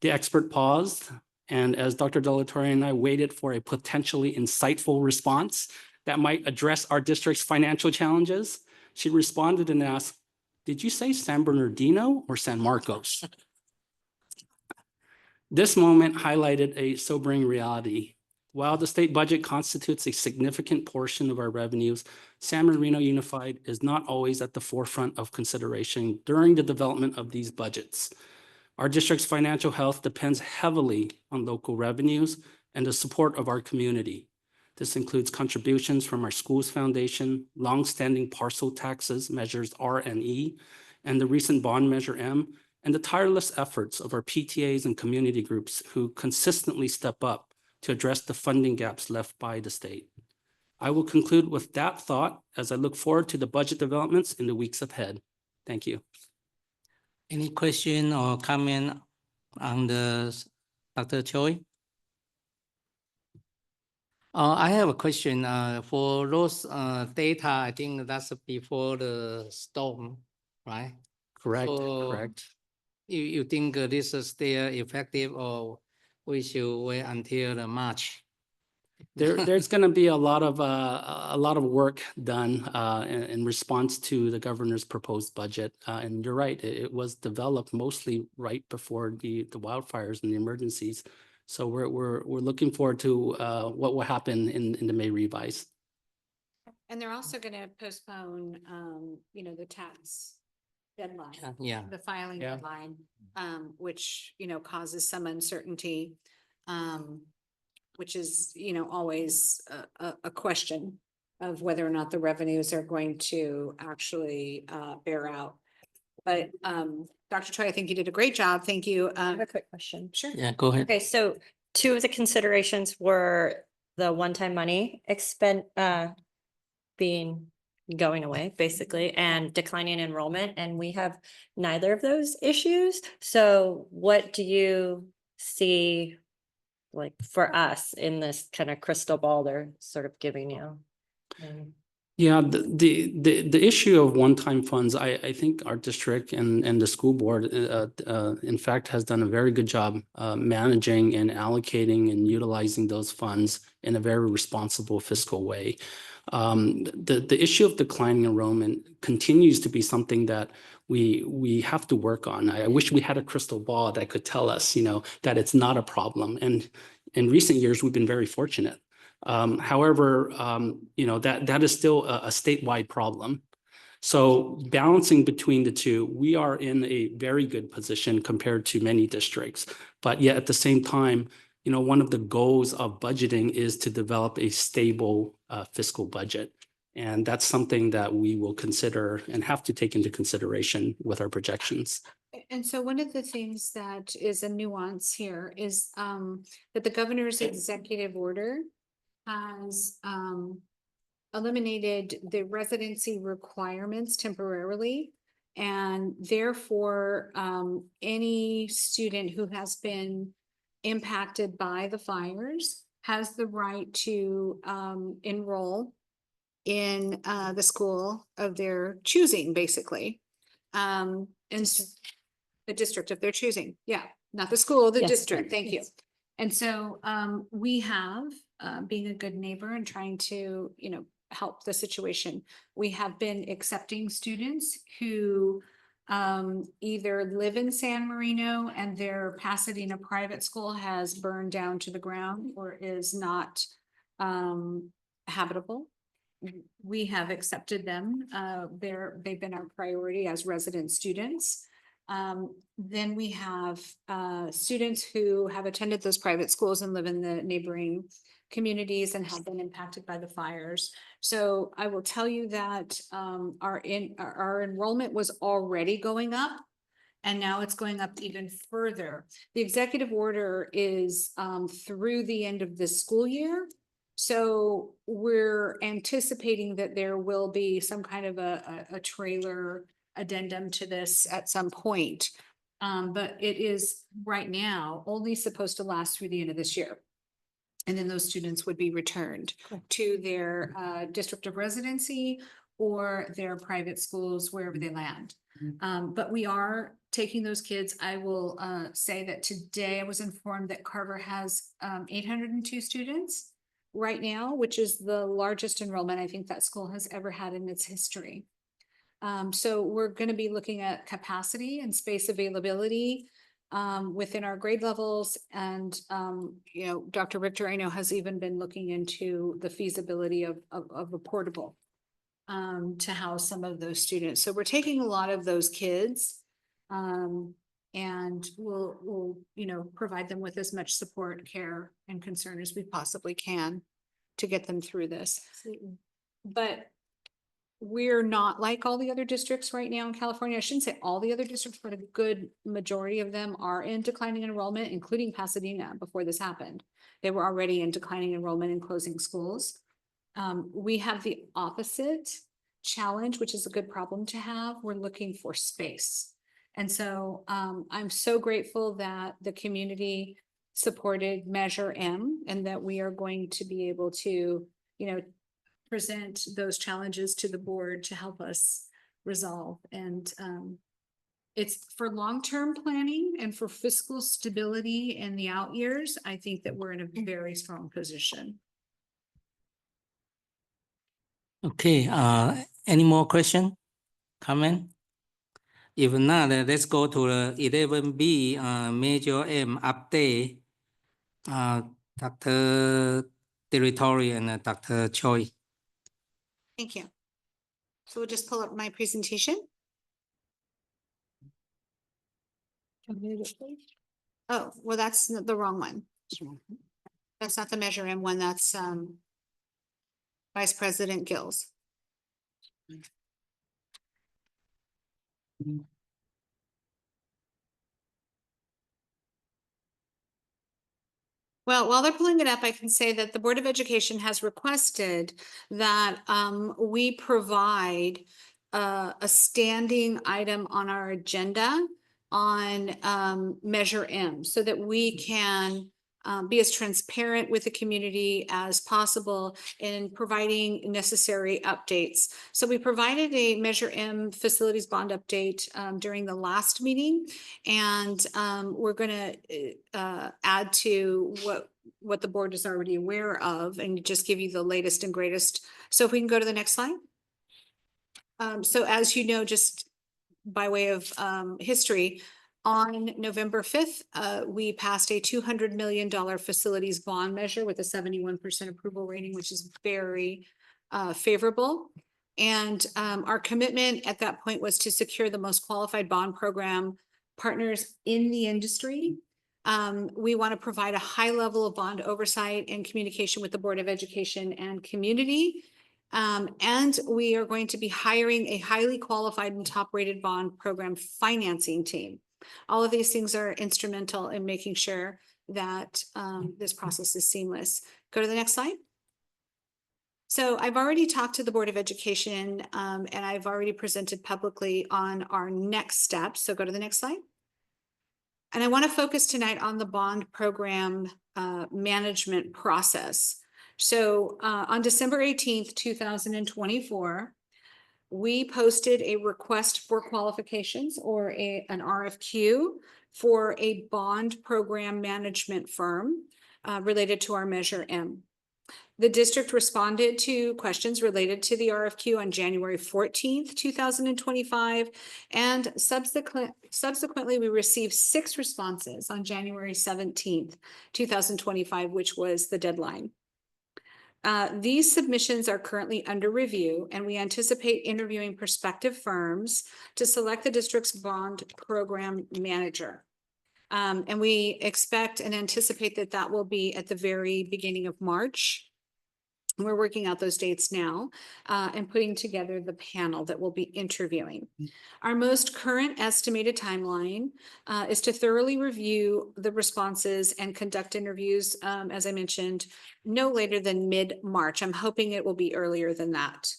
Speaker 11: The expert paused, and as Dr. Delatorre and I waited for a potentially insightful response that might address our district's financial challenges, she responded and asked, did you say San Bernardino or San Marcos? This moment highlighted a sobering reality. While the state budget constitutes a significant portion of our revenues, San Marino Unified is not always at the forefront of consideration during the development of these budgets. Our district's financial health depends heavily on local revenues and the support of our community. This includes contributions from our schools foundation, longstanding parcel taxes, measures R and E, and the recent bond measure M, and the tireless efforts of our PTAs and community groups who consistently step up to address the funding gaps left by the state. I will conclude with that thought as I look forward to the budget developments in the weeks ahead. Thank you.
Speaker 1: Any question or comment on the Dr. Choi? I have a question for those data. I think that's before the storm, right?
Speaker 11: Correct,
Speaker 1: So
Speaker 11: correct.
Speaker 1: You think this is still effective, or we should wait until the March?
Speaker 11: There's going to be a lot of work done in response to the governor's proposed budget, and you're right. It was developed mostly right before the wildfires and the emergencies. So we're looking forward to what will happen in the May revise.
Speaker 15: And they're also gonna postpone, the tax deadline.
Speaker 1: Yeah.
Speaker 15: The filing
Speaker 10: Yeah.
Speaker 15: deadline, which, causes some uncertainty. Which is, always a question of whether or not the revenues are going to actually, bear out. But, Dr. Choi, I think you did a great job. Thank you.
Speaker 14: I have a quick question.
Speaker 15: Sure.
Speaker 1: Yeah, go ahead.
Speaker 14: Okay, so two of the considerations were the one-time money going away, basically, and declining enrollment, and we have neither of those issues. So what do you see like for us in this kind of crystal ball they're sort of giving you?
Speaker 11: Yeah, the issue of one-time funds, I think our district and the school board, in fact, has done a very good job managing and allocating and utilizing those funds in a very responsible fiscal way. The issue of declining enrollment continues to be something that we have to work on. I wish we had a crystal ball that could tell us, that it's not a problem. And in recent years, we've been very fortunate. However, that is still a statewide problem. So balancing between the two, we are in a very good position compared to many districts. But yet at the same time, one of the goals of budgeting is to develop a stable fiscal budget. And that's something that we will consider and have to take into consideration with our projections.
Speaker 15: And so one of the things that is a nuance here is that the governor's executive order has eliminated the residency requirements temporarily. And therefore, any student who has been impacted by the fires has the right to enroll in the school of their choosing, basically. And the district of their choosing. Yeah, not the school, the
Speaker 14: Yes.
Speaker 15: district. Thank you. And so we have, being a good neighbor and trying to, help the situation. We have been accepting students who either live in San Marino and their Pasadena private school has burned down to the ground or is not habitable. We have accepted them. They've been our priority as resident students. Then we have students who have attended those private schools and live in the neighboring communities and have been impacted by the fires. So I will tell you that our enrollment was already going up, and now it's going up even further. The executive order is through the end of this school year. So we're anticipating that there will be some kind of a trailer addendum to this at some point. But it is right now only supposed to last through the end of this year. And then those students would be returned to their district of residency or their private schools, wherever they land. But we are taking those kids. I will say that today I was informed that Carver has 802 students right now, which is the largest enrollment I think that school has ever had in its history. So we're going to be looking at capacity and space availability within our grade levels. And, Dr. Richter, I know, has even been looking into the feasibility of a portable to house some of those students. So we're taking a lot of those kids and we'll provide them with as much support, care, and concern as we possibly can to get them through this. But we're not like all the other districts right now in California. I shouldn't say all the other districts, but a good majority of them are in declining enrollment, including Pasadena before this happened. They were already in declining enrollment and closing schools. We have the opposite challenge, which is a good problem to have. We're looking for space. And so I'm so grateful that the community supported Measure M and that we are going to be able to, present those challenges to the board to help us resolve. And it's for long-term planning and for fiscal stability in the out years. I think that we're in a very strong position.
Speaker 1: Okay, any more question, comment? If not, let's go to the 11B, Major M update. Dr. Territory and Dr. Choi.
Speaker 15: Thank you. So we'll just pull up my presentation. Oh, well, that's the wrong one. That's not the Measure M one, that's Vice President Gills. Well, while they're pulling it up, I can say that the Board of Education has requested that we provide a standing item on our agenda on Measure M so that we can be as transparent with the community as possible in providing necessary updates. So we provided a Measure M facilities bond update during the last meeting, and we're going to add to what the board is already aware of and just give you the latest and greatest. So if we can go to the next slide. So as you know, just by way of history, on November 5th, we passed a $200 million facilities bond measure with a 71% approval rating, which is very favorable. And our commitment at that point was to secure the most qualified bond program partners in the industry. We want to provide a high level of bond oversight and communication with the Board of Education and community. And we are going to be hiring a highly qualified and top-rated bond program financing team. All of these things are instrumental in making sure that this process is seamless. Go to the next slide. So I've already talked to the Board of Education and I've already presented publicly on our next steps. So go to the next slide. And I want to focus tonight on the bond program management process. So on December 18th, 2024, we posted a request for qualifications or an RFQ for a bond program management firm related to our Measure M. The district responded to questions related to the RFQ on January 14th, 2025, and subsequently we received 6 responses on January 17th, 2025, which was the deadline. These submissions are currently under review, and we anticipate interviewing prospective firms to select the district's bond program manager. And we expect and anticipate that that will be at the very beginning of March. We're working out those dates now and putting together the panel that will be interviewing. Our most current estimated timeline is to thoroughly review the responses and conduct interviews, as I mentioned, no later than mid-March. I'm hoping it will be earlier than that.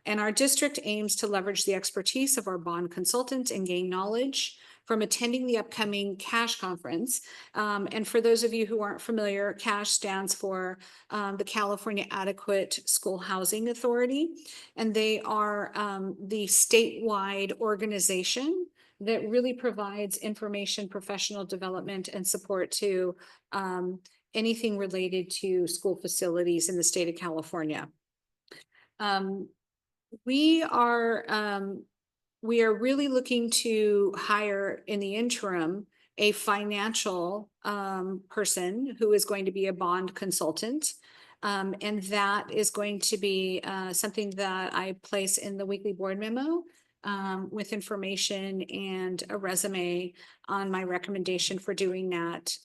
Speaker 15: And our district aims to leverage the expertise of our bond consultants and gain knowledge from attending the upcoming CASH conference. And for those of you who aren't familiar, CASH stands for the California Adequate School Housing Authority. And they are the statewide organization that really provides information, professional development, and support to anything related to school facilities in the state of California. We are really looking to hire in the interim a financial person who is going to be a bond consultant. And that is going to be something that I place in the weekly board memo with information and a resume on my recommendation for doing that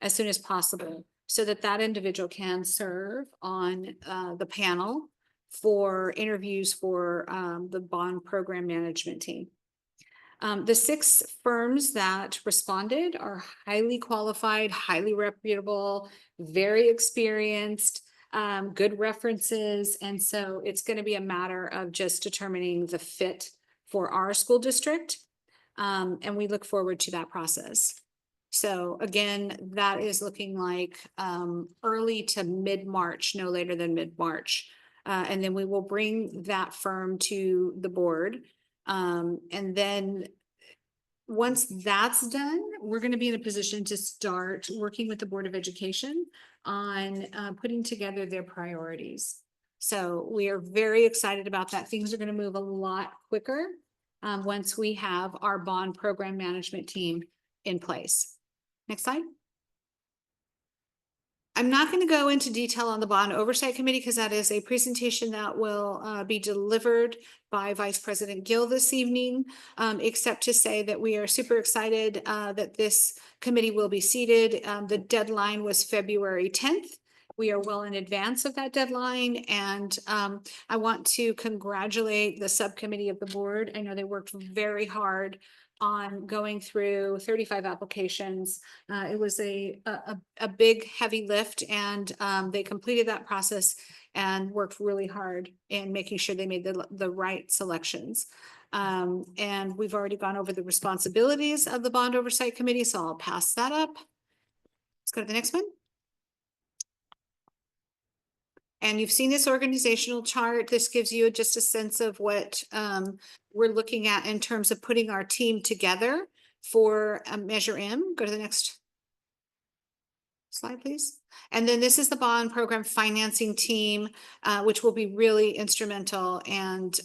Speaker 15: as soon as possible, so that that individual can serve on the panel for interviews for the bond program management team. The 6 firms that responded are highly qualified, highly reputable, very experienced, good references. And so it's going to be a matter of just determining the fit for our school district. And we look forward to that process. So again, that is looking like early to mid-March, no later than mid-March. And then we will bring that firm to the board. And then once that's done, we're going to be in a position to start working with the Board of Education on putting together their priorities. So we are very excited about that. Things are going to move a lot quicker once we have our bond program management team in place. Next slide. I'm not going to go into detail on the Bond Oversight Committee because that is a presentation that will be delivered by Vice President Gill this evening, except to say that we are super excited that this committee will be seated. The deadline was February 10th. We are well in advance of that deadline, and I want to congratulate the subcommittee of the board. I know they worked very hard on going through 35 applications. It was a big, heavy lift, and they completed that process and worked really hard in making sure they made the right selections. And we've already gone over the responsibilities of the Bond Oversight Committee, so I'll pass that up. Let's go to the next one. And you've seen this organizational chart. This gives you just a sense of what we're looking at in terms of putting our team together for Measure M. Go to the next slide, please. And then this is the bond program financing team, which will be really instrumental. And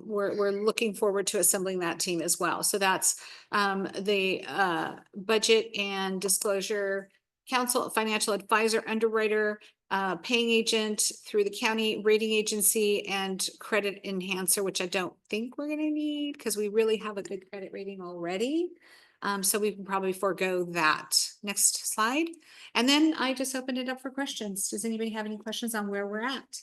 Speaker 15: we're looking forward to assembling that team as well. So that's the budget and disclosure council, financial advisor, underwriter, paying agent through the county rating agency, and credit enhancer, which I don't think we're going to need because we really have a good credit rating already. So we can probably forego that. Next slide. And then I just opened it up for questions. Does anybody have any questions on where we're at?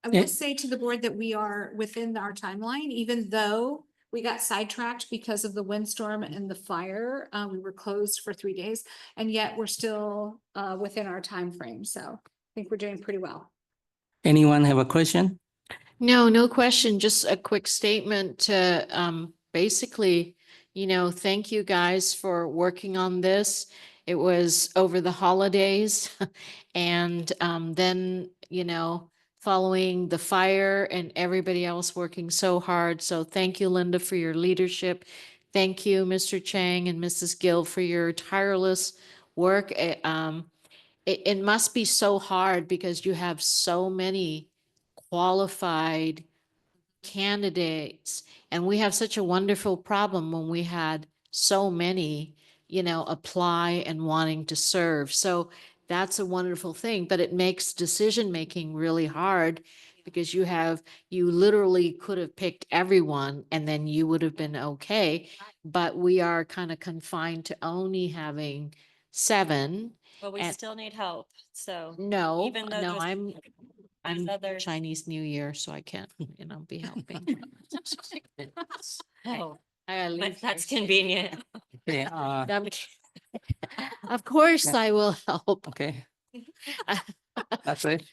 Speaker 15: I will say to the board that we are within our timeline, even though we got sidetracked because of the windstorm and the fire. We were closed for 3 days, and yet we're still within our time frame. So I think we're doing pretty well.
Speaker 1: Anyone have a question?
Speaker 8: No question. Just a quick statement to basically, thank you guys for working on this. It was over the holidays and then, following the fire and everybody else working so hard. So thank you, Linda, for your leadership. Thank you, Mr. Chang and Mrs. Gill, for your tireless work. It must be so hard because you have so many qualified candidates, and we have such a wonderful problem when we had so many, apply and wanting to serve. So that's a wonderful thing, but it makes decision-making really hard because you literally could have picked everyone and then you would have been okay. But we are kind of confined to only having 7.
Speaker 14: But we
Speaker 8: and-
Speaker 14: still need help. So
Speaker 8: No,
Speaker 14: even though
Speaker 8: no,
Speaker 14: there's
Speaker 8: I'm
Speaker 14: other-
Speaker 8: Chinese New Year, so I can't, be helping.
Speaker 14: Oh,
Speaker 8: I leave
Speaker 14: but that's
Speaker 8: here.
Speaker 14: convenient.
Speaker 1: Okay,
Speaker 8: I'm kidding. Of course I will help.
Speaker 1: okay. That's it.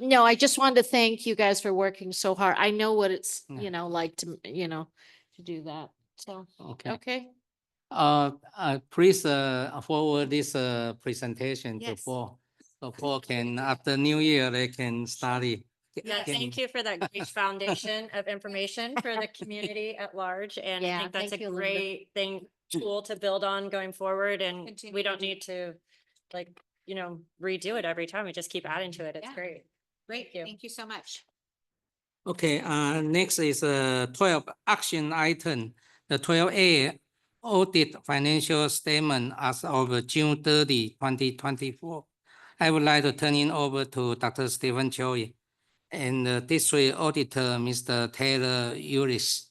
Speaker 8: No, I just wanted to thank you guys for working so hard. I know what it's,
Speaker 1: Yeah.
Speaker 8: like to, to do that. So,
Speaker 1: Okay.
Speaker 8: okay.
Speaker 1: Please forward this presentation to
Speaker 15: Yes.
Speaker 1: Paul. So Paul can, after New Year, they can study.
Speaker 14: Yeah, thank you for that great foundation of information for the community at large. And I
Speaker 8: Yeah,
Speaker 14: think that's
Speaker 8: thank
Speaker 14: a
Speaker 8: you, Linda.
Speaker 14: great tool to build on going forward. And
Speaker 15: Continue
Speaker 14: we
Speaker 15: to
Speaker 14: don't
Speaker 15: do.
Speaker 14: need to redo it every time. We just keep adding to it. It's
Speaker 15: Yeah.
Speaker 14: great.
Speaker 15: Great.
Speaker 14: you.
Speaker 15: Thank you so much.
Speaker 1: Okay, next is 12 action item. The 12A audit financial statement as of June 30, 2024. I would like to turn it over to Dr. Stephen Choi and the District Auditor, Mr. Taylor Uris,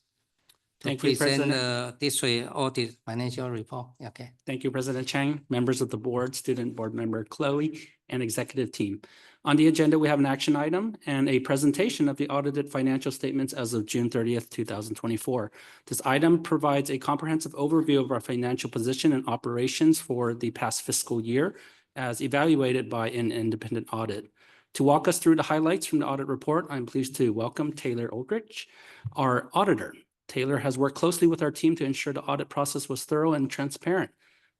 Speaker 1: to
Speaker 11: Thank you,
Speaker 1: present
Speaker 11: President.
Speaker 1: the District Audit Financial Report. Okay.
Speaker 11: Thank you, President Chang, members of the board, student board member Chloe, and executive team. On the agenda, we have an action item and a presentation of the audited financial statements as of June 30th, 2024. This item provides a comprehensive overview of our financial position and operations for the past fiscal year as evaluated by an independent audit. To walk us through the highlights from the audit report, I'm pleased to welcome Taylor Aldrich, our auditor. Taylor has worked closely with our team to ensure the audit process was thorough and transparent.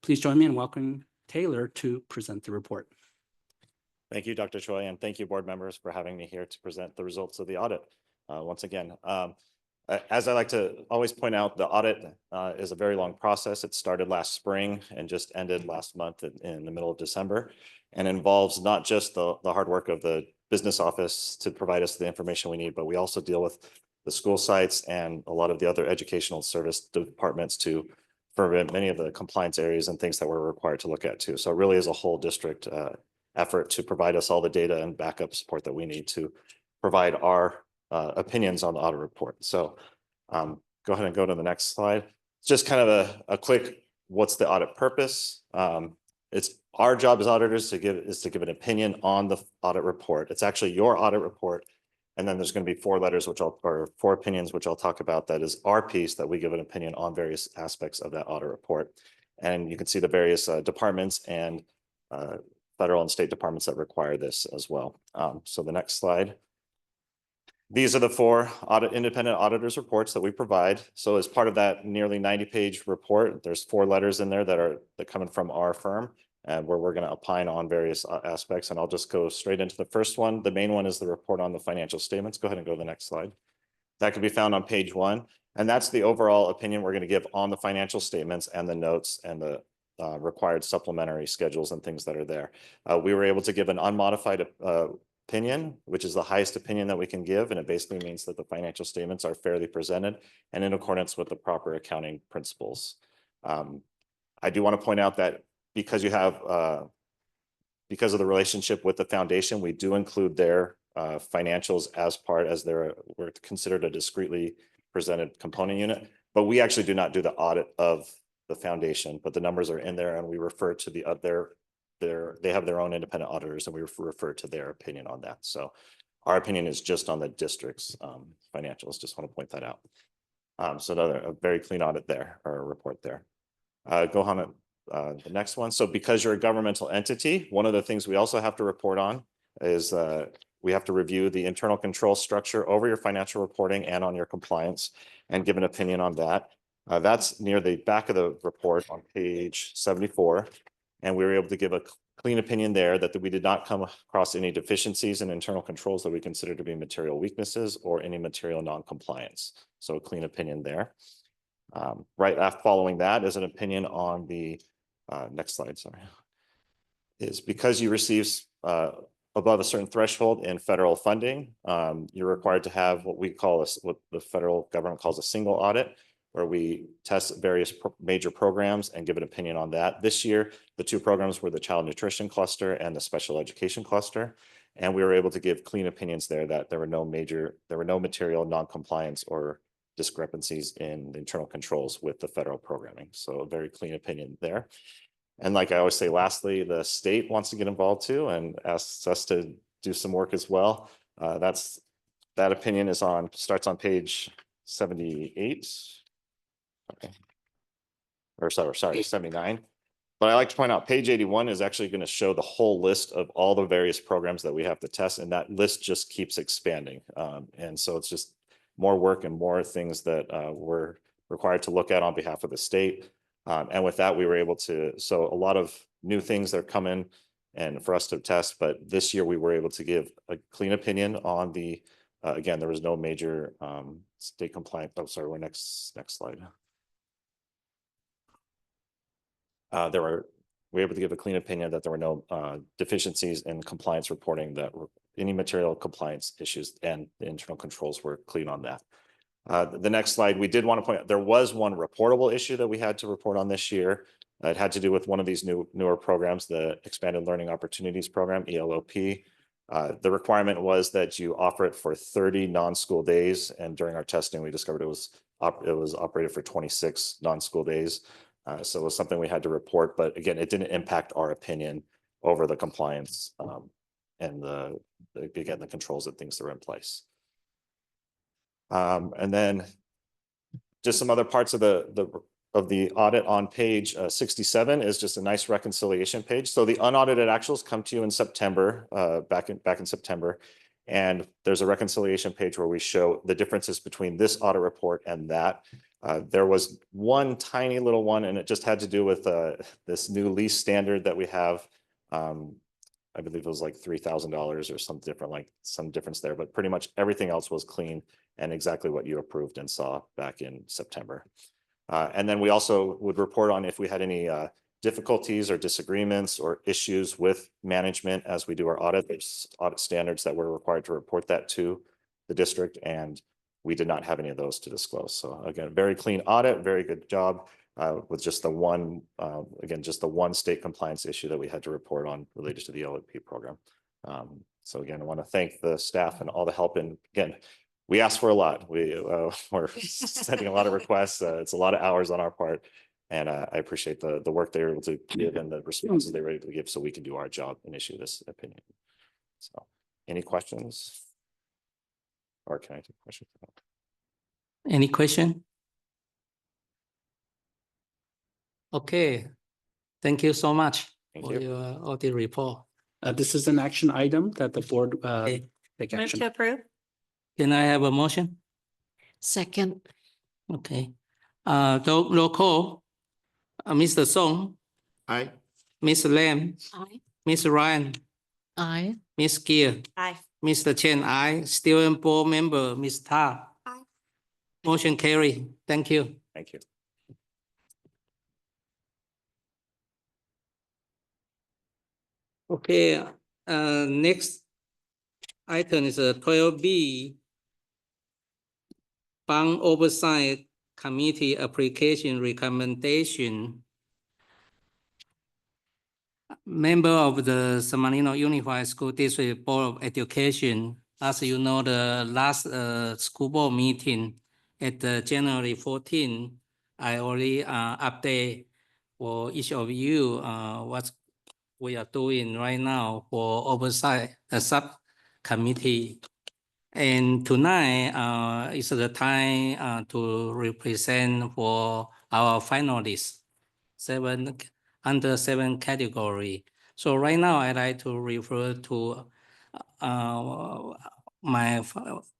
Speaker 11: Please join me in welcoming Taylor to present the report.
Speaker 16: Thank you, Dr. Choi, and thank you, board members, for having me here to present the results of the audit. Once again, as I like to always point out, the audit is a very long process. It started last spring and just ended last month in the middle of December, and involves not just the hard work of the business office to provide us the information we need, but we also deal with the school sites and a lot of the other educational service departments for many of the compliance areas and things that we're required to look at too. So it really is a whole district effort to provide us all the data and backup support that we need to provide our opinions on the audit report. So go ahead and go to the next slide. It's just kind of a quick, what's the audit purpose? It's our job as auditors to give an opinion on the audit report. It's actually your audit report. And then there's going to be 4 letters, or 4 opinions, which I'll talk about. That is our piece that we give an opinion on various aspects of that audit report. And you can see the various departments and federal and state departments that require this as well. So the next slide. These are the 4 independent auditors reports that we provide. So as part of that nearly 90-page report, there's 4 letters in there that are coming from our firm, and where we're going to opine on various aspects. And I'll just go straight into the first one. The main one is the report on the financial statements. Go ahead and go to the next slide. That can be found on page 1. And that's the overall opinion we're going to give on the financial statements and the notes and the required supplementary schedules and things that are there. We were able to give an unmodified opinion, which is the highest opinion that we can give. And it basically means that the financial statements are fairly presented and in accordance with the proper accounting principles. I do want to point out that because you have, because of the relationship with the foundation, we do include their financials as we're considered a discretely presented component unit, but we actually do not do the audit of the foundation, but the numbers are in there, and we refer to they have their own independent auditors, and we refer to their opinion on that. So our opinion is just on the district's financials. Just want to point that out. So a very clean audit there, or report there. Go on to the next one. So because you're a governmental entity, one of the things we also have to report on is we have to review the internal control structure over your financial reporting and on your compliance, and give an opinion on that. That's near the back of the report on page 74. And we were able to give a clean opinion there that we did not come across any deficiencies in internal controls that we consider to be material weaknesses or any material non-compliance. So a clean opinion there. Right after following that is an opinion on the next slide, sorry, is because you receive above a certain threshold in federal funding, you're required to have what what the federal government calls a single audit, where we test various major programs and give an opinion on that. This year, the 2 programs were the child nutrition cluster and the special education cluster. And we were able to give clean opinions there that there were no material non-compliance or discrepancies in the internal controls with the federal programming. So a very clean opinion there. And like I always say, lastly, the state wants to get involved too and asks us to do some work as well. That opinion starts on page 78. Okay. Or sorry, 79. But I like to point out page 81 is actually going to show the whole list of all the various programs that we have to test. And that list just keeps expanding. And so it's just more work and more things that we're required to look at on behalf of the state. And with that, we were able to, so a lot of new things that are coming and for us to test. But this year we were able to give a clean opinion on the, again, there was no major state compliant. Oh, sorry, we're next slide. We were able to give a clean opinion that there were no deficiencies in compliance reporting, that were any material compliance issues, and the internal controls were clean on that. The next slide, we did want to point out, there was one reportable issue that we had to report on this year. It had to do with one of these newer programs, the Expanded Learning Opportunities Program, ELOP. The requirement was that you offer it for 30 non-school days. And during our testing, we discovered it was operated for 26 non-school days. So it was something we had to report, but again, it didn't impact our opinion over the compliance and the controls and things that are in place. And then just some other parts of the audit on page 67 is just a nice reconciliation page. So the unaudited actuals come to you in September, back in September. And there's a reconciliation page where we show the differences between this audit report and that. There was one tiny little one, and it just had to do with this new lease standard that we have. I believe it was like $3,000 or some difference there, but pretty much everything else was clean and exactly what you approved and saw back in September. And then we also would report on if we had any difficulties or disagreements or issues with management as we do our audit. There's audit standards that we're required to report that to the district, and we did not have any of those to disclose. So again, very clean audit, very good job. with just the one, again, just the one state compliance issue that we had to report on related to the OEP program. So again, I want to thank the staff and all the help. And again, we asked for a lot. We're sending a lot of requests. It's a lot of hours on our part. And I appreciate the work they're able to give and the responses they were able to give so we can do our job and issue this opinion. So any questions? Or can I take questions?
Speaker 1: Any question? Okay, thank you so much
Speaker 16: Thank
Speaker 1: for
Speaker 16: you.
Speaker 1: your audit report.
Speaker 11: This is an action item that the board
Speaker 1: Okay.
Speaker 11: take
Speaker 14: Move
Speaker 11: action.
Speaker 14: to approve.
Speaker 1: Can I have a motion?
Speaker 8: Second,
Speaker 1: Okay. Roll call. Mr. Song,
Speaker 2: Aye.
Speaker 1: Ms. Lam,
Speaker 8: aye.
Speaker 1: Ms. Ryan,
Speaker 8: Aye.
Speaker 1: Ms. Gill,
Speaker 14: Aye.
Speaker 1: Mr. Chen, I, student board member, Ms. Ta.
Speaker 7: Aye.
Speaker 1: Motion carry. Thank you.
Speaker 16: Thank you.
Speaker 1: Okay, next item is 12B. Bond Oversight Committee Application Recommendation. Member of the San Marino Unified School District Board of Education. As you know, the last school board meeting at January 14, I already update for each of you what we are doing right now for oversight subcommittee. And tonight is the time to represent for our finalists, under 7 category. So right now I'd like to refer to my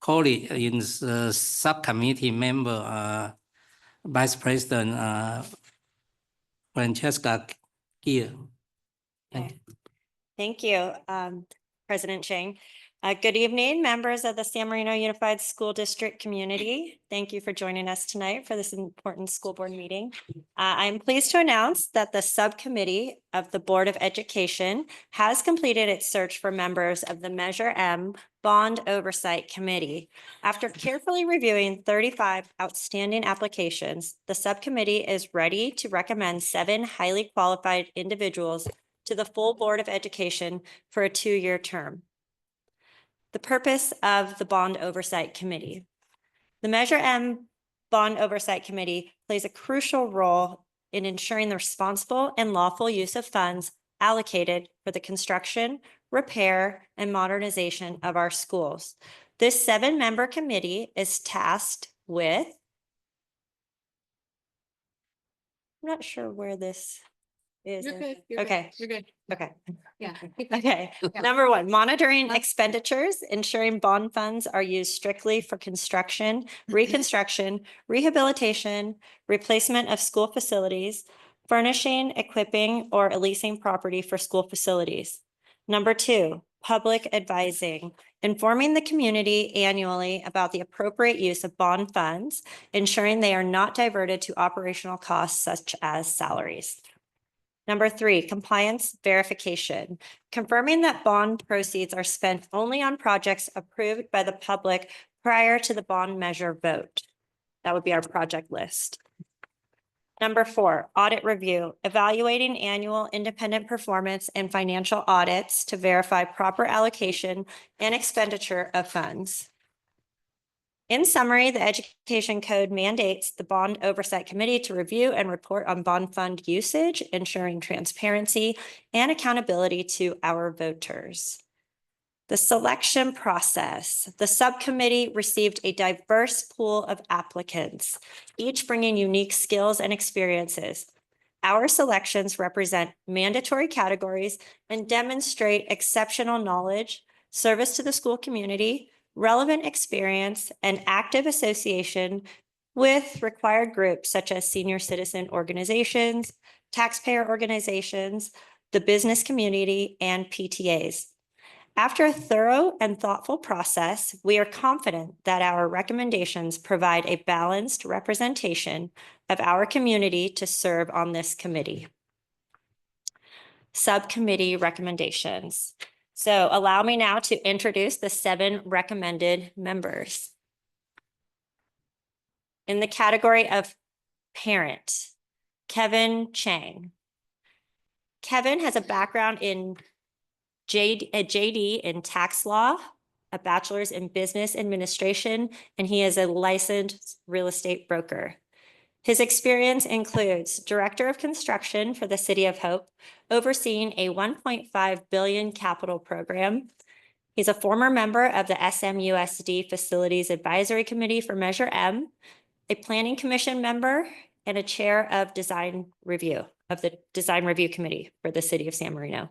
Speaker 1: colleague in the subcommittee member, Vice President Francesca Gill. Thank you.
Speaker 14: Thank you, President Chang. Good evening, members of the San Marino Unified School District community. Thank you for joining us tonight for this important school board meeting. I'm pleased to announce that the subcommittee of the Board of Education has completed its search for members of the Measure M Bond Oversight Committee. After carefully reviewing 35 outstanding applications, the subcommittee is ready to recommend 7 highly qualified individuals to the full Board of Education for a 2-year term. The purpose of the Bond Oversight Committee. The Measure M Bond Oversight Committee plays a crucial role in ensuring the responsible and lawful use of funds allocated for the construction, repair, and modernization of our schools. This 7-member committee is tasked with, I'm not sure where this is.
Speaker 3: You're good. You're good.
Speaker 14: Okay.
Speaker 3: You're good.
Speaker 14: Okay.
Speaker 3: Yeah.
Speaker 14: Okay.
Speaker 3: Yeah.
Speaker 14: Number 1, monitoring expenditures, ensuring bond funds are used strictly for construction, reconstruction, rehabilitation, replacement of school facilities, furnishing, equipping, or leasing property for school facilities. Number 2, public advising, informing the community annually about the appropriate use of bond funds, ensuring they are not diverted to operational costs such as salaries. Number 3, compliance verification, confirming that bond proceeds are spent only on projects approved by the public prior to the bond measure vote. That would be our project list. Number 4, audit review, evaluating annual independent performance and financial audits to verify proper allocation and expenditure of funds. In summary, the Education Code mandates the Bond Oversight Committee to review and report on bond fund usage, ensuring transparency and accountability to our voters. The selection process. The subcommittee received a diverse pool of applicants, each bringing unique skills and experiences. Our selections represent mandatory categories and demonstrate exceptional knowledge, service to the school community, relevant experience, and active association with required groups such as senior citizen organizations, taxpayer organizations, the business community, and PTAs. After a thorough and thoughtful process, we are confident that our recommendations provide a balanced representation of our community to serve on this committee. Subcommittee recommendations. So allow me now to introduce the 7 recommended members. In the category of parent, Kevin Chang. Kevin has a background in a JD in tax law, a bachelor's in business administration, and he is a licensed real estate broker. His experience includes Director of Construction for the City of Hope, overseeing a 1.5 billion capital program. He's a former member of the SMUSD Facilities Advisory Committee for Measure M, a Planning Commission member, and a chair of the Design Review Committee for the City of San Marino.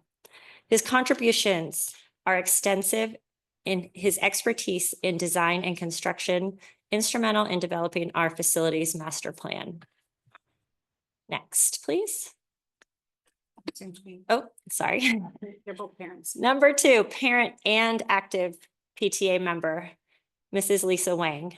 Speaker 14: His contributions are extensive in his expertise in design and construction, instrumental in developing our facilities master plan. Next, please. Oh, sorry.
Speaker 15: They're both parents.
Speaker 14: Number 2, parent and active PTA member, Mrs. Lisa Wang.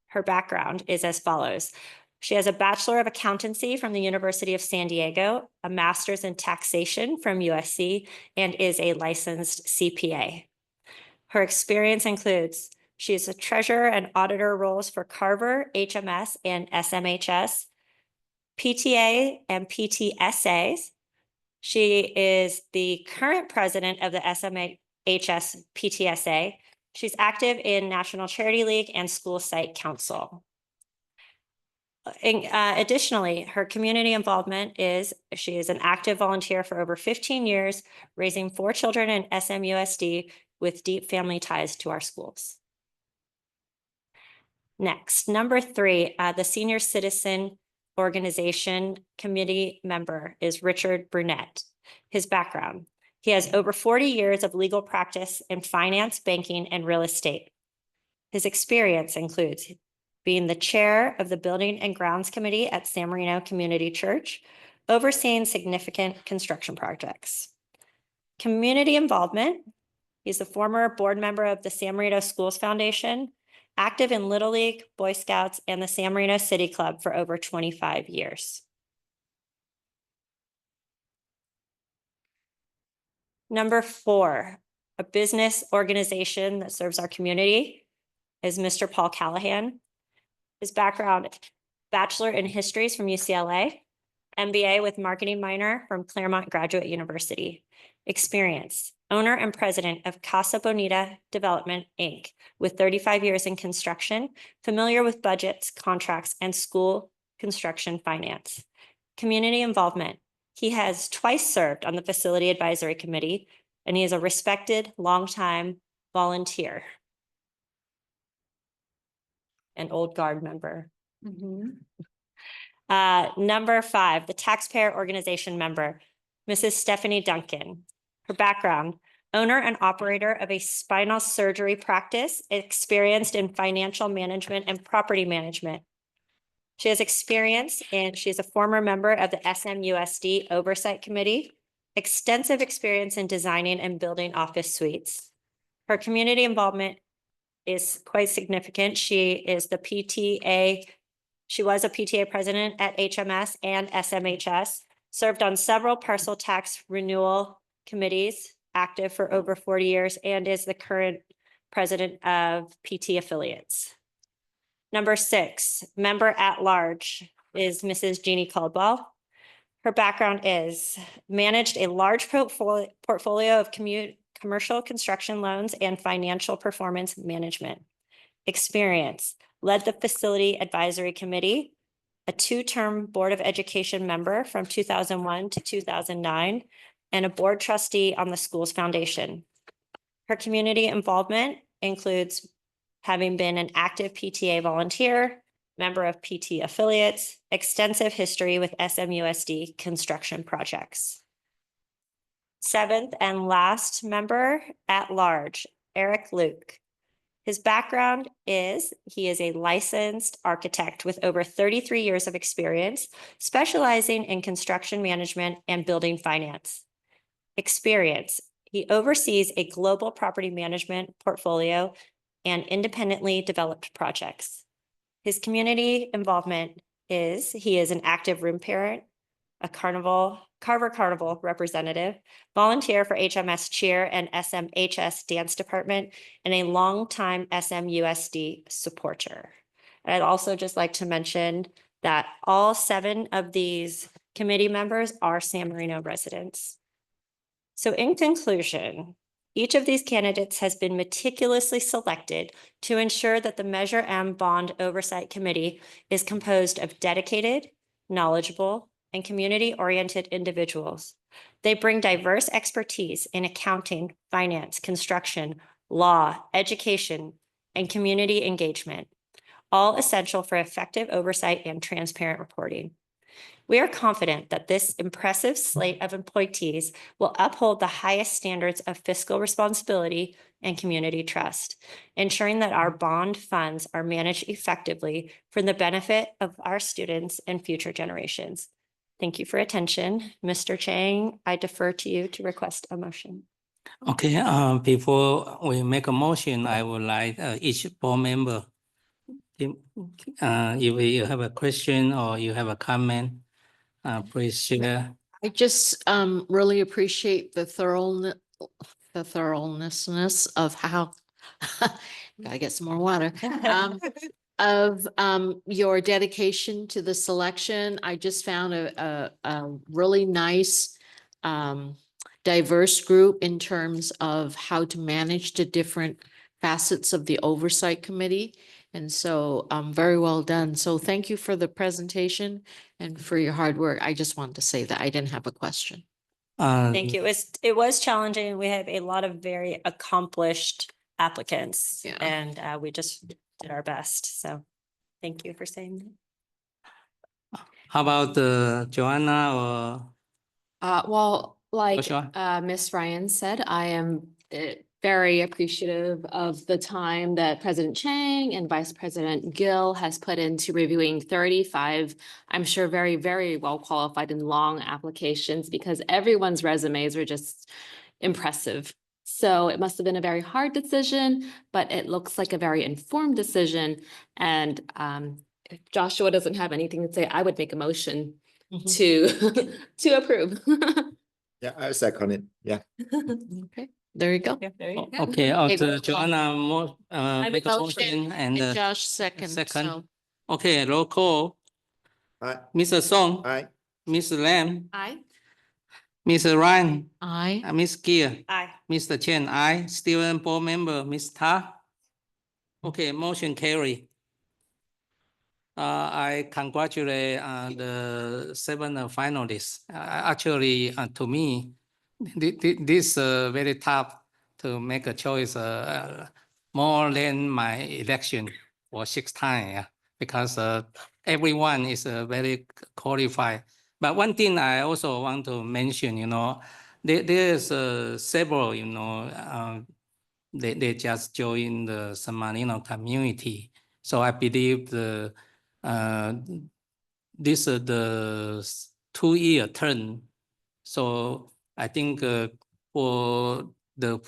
Speaker 14: Her background is as follows. She has a Bachelor of Accountancy from the University of San Diego, a master's in taxation from USC, and is a licensed CPA. Her experience includes she is a treasurer and auditor roles for Carver, HMS, and SMHS, PTA and PTSAs. She is the current president of the SMHS PTSA. She's active in National Charity League and School Site Council. Additionally, her community involvement is she is an active volunteer for over 15 years, raising 4 children in SMUSD with deep family ties to our schools. Next, number 3, the Senior Citizen Organization Committee member is Richard Burnett. His background, he has over 40 years of legal practice in finance, banking, and real estate. His experience includes being the chair of the Building and Grounds Committee at San Marino Community Church, overseeing significant construction projects. Community involvement, he's a former board member of the San Marino Schools Foundation, active in Little League, Boy Scouts, and the San Marino City Club for over 25 years. Number 4, a business organization that serves our community is Mr. Paul Callahan. His background, Bachelor in Histories from UCLA, MBA with marketing minor from Claremont Graduate University. Experience, owner and president of Casa Bonita Development, Inc., with 35 years in construction, familiar with budgets, contracts, and school construction finance. Community involvement. He has twice served on the Facility Advisory Committee, and he is a respected, longtime volunteer. An old guard member. Number 5, the taxpayer organization member, Mrs. Stephanie Duncan. Her background, owner and operator of a spinal surgery practice, experienced in financial management and property management. She has experience and she's a former member of the SMUSD Oversight Committee, extensive experience in designing and building office suites. Her community involvement is quite significant. She is the PTA. She was a PTA president at HMS and SMHS, served on several parcel tax renewal committees, active for over 40 years, and is the current president of PT affiliates. Number 6, member at large is Mrs. Jeannie Caldwell. Her background is managed a large portfolio of commercial construction loans and financial performance management. Experience, led the Facility Advisory Committee, a 2-term Board of Education member from 2001 to 2009, and a board trustee on the Schools Foundation. Her community involvement includes having been an active PTA volunteer, member of PT affiliates, extensive history with SMUSD construction projects. 7th and last member at large, Eric Luke. His background is he is a licensed architect with over 33 years of experience, specializing in construction management and building finance. Experience, he oversees a global property management portfolio and independently developed projects. His community involvement is he is an active room parent, a Carver Carnival representative, volunteer for HMS cheer and SMHS dance department, and a longtime SMUSD supporter. And I'd also just like to mention that all 7 of these committee members are San Marino residents. So in conclusion, each of these candidates has been meticulously selected to ensure that the Measure M Bond Oversight Committee is composed of dedicated, knowledgeable, and community-oriented individuals. They bring diverse expertise in accounting, finance, construction, law, education, and community engagement, all essential for effective oversight and transparent reporting. We are confident that this impressive slate of appointees will uphold the highest standards of fiscal responsibility and community trust, ensuring that our bond funds are managed effectively for the benefit of our students and future generations. Thank you for attention. Mr. Chang, I defer to you to request a motion.
Speaker 1: Okay, before we make a motion, I would like each board member, if you have a question or you have a comment, please share.
Speaker 8: I just really appreciate the thoroughness of how gotta get some more water. Of your dedication to the selection. I just found a really nice diverse group in terms of how to manage the different facets of the oversight committee. And so very well done. So thank you for the presentation and for your hard work. I just wanted to say that I didn't have a question.
Speaker 14: Thank you. It was challenging. We have a lot of very accomplished applicants,
Speaker 8: Yeah.
Speaker 14: and we just did our best. So thank you for saying that.
Speaker 1: How about Joanna or?
Speaker 13: Well, like
Speaker 1: Joshua?
Speaker 13: Ms. Ryan said, I am very appreciative of the time that President Chang and Vice President Gill has put into reviewing 35, I'm sure very, very well qualified and long applications, because everyone's resumes were just impressive. So it must have been a very hard decision, but it looks like a very informed decision. And if Joshua doesn't have anything to say, I would make a motion to approve.
Speaker 2: Yeah, I second it. Yeah.
Speaker 8: Okay, there you go.
Speaker 14: Yeah, there you go.
Speaker 1: Okay,
Speaker 8: Okay,
Speaker 1: Joanna make a motion and
Speaker 8: Josh second.
Speaker 1: second.
Speaker 8: So
Speaker 1: Okay, roll call.
Speaker 2: Aye.
Speaker 1: Mr. Song,
Speaker 2: Aye.
Speaker 1: Mr. Lam,
Speaker 13: Aye.
Speaker 1: Mr. Ryan,
Speaker 8: aye.
Speaker 1: Ms. Gill,
Speaker 14: Aye.
Speaker 1: Mr. Chen, aye. Student board member, Ms. Ta. Okay, motion carry. I congratulate the 7 finalists. Actually, to me, this very tough to make a choice more than my election for 6 times, yeah, because everyone is very qualified. But one thing I also want to mention, there's several, they just joined the San Marino community. So I believe this is the 2-year term. So I think for the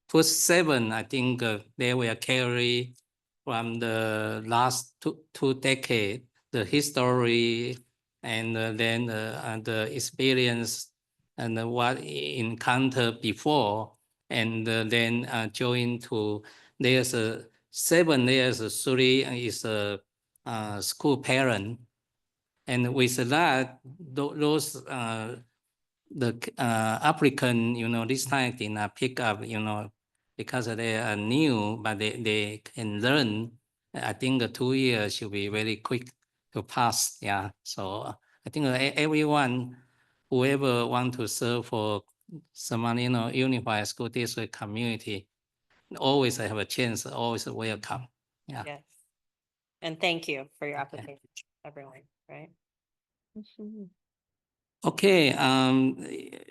Speaker 1: first 7, I think they will carry from the last two decades, the history and then the experience and what encountered before, and then join to, there's 7, there's 3 is a school parent. And with that, those the applicant, this time did not pick up, because they are new, but they can learn. I think the 2 years should be very quick to pass. Yeah. So I think everyone, whoever want to serve for San Marino Unified School District community, always have a chance, always welcome. Yeah.
Speaker 14: Yes. And thank you for your application, everyone, right?
Speaker 1: Okay,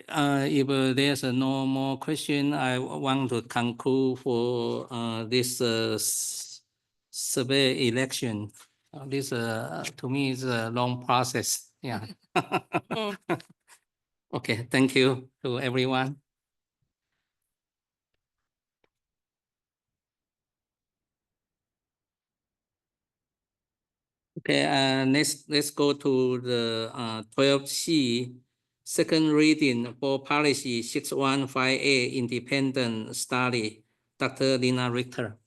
Speaker 1: if there's no more question, I want to conclude for this survey election. This to me is a long process. Yeah. Okay, thank you to everyone. Okay, let's go to the 12C, second reading for policy 6158 independent study. Dr. Lina Richter.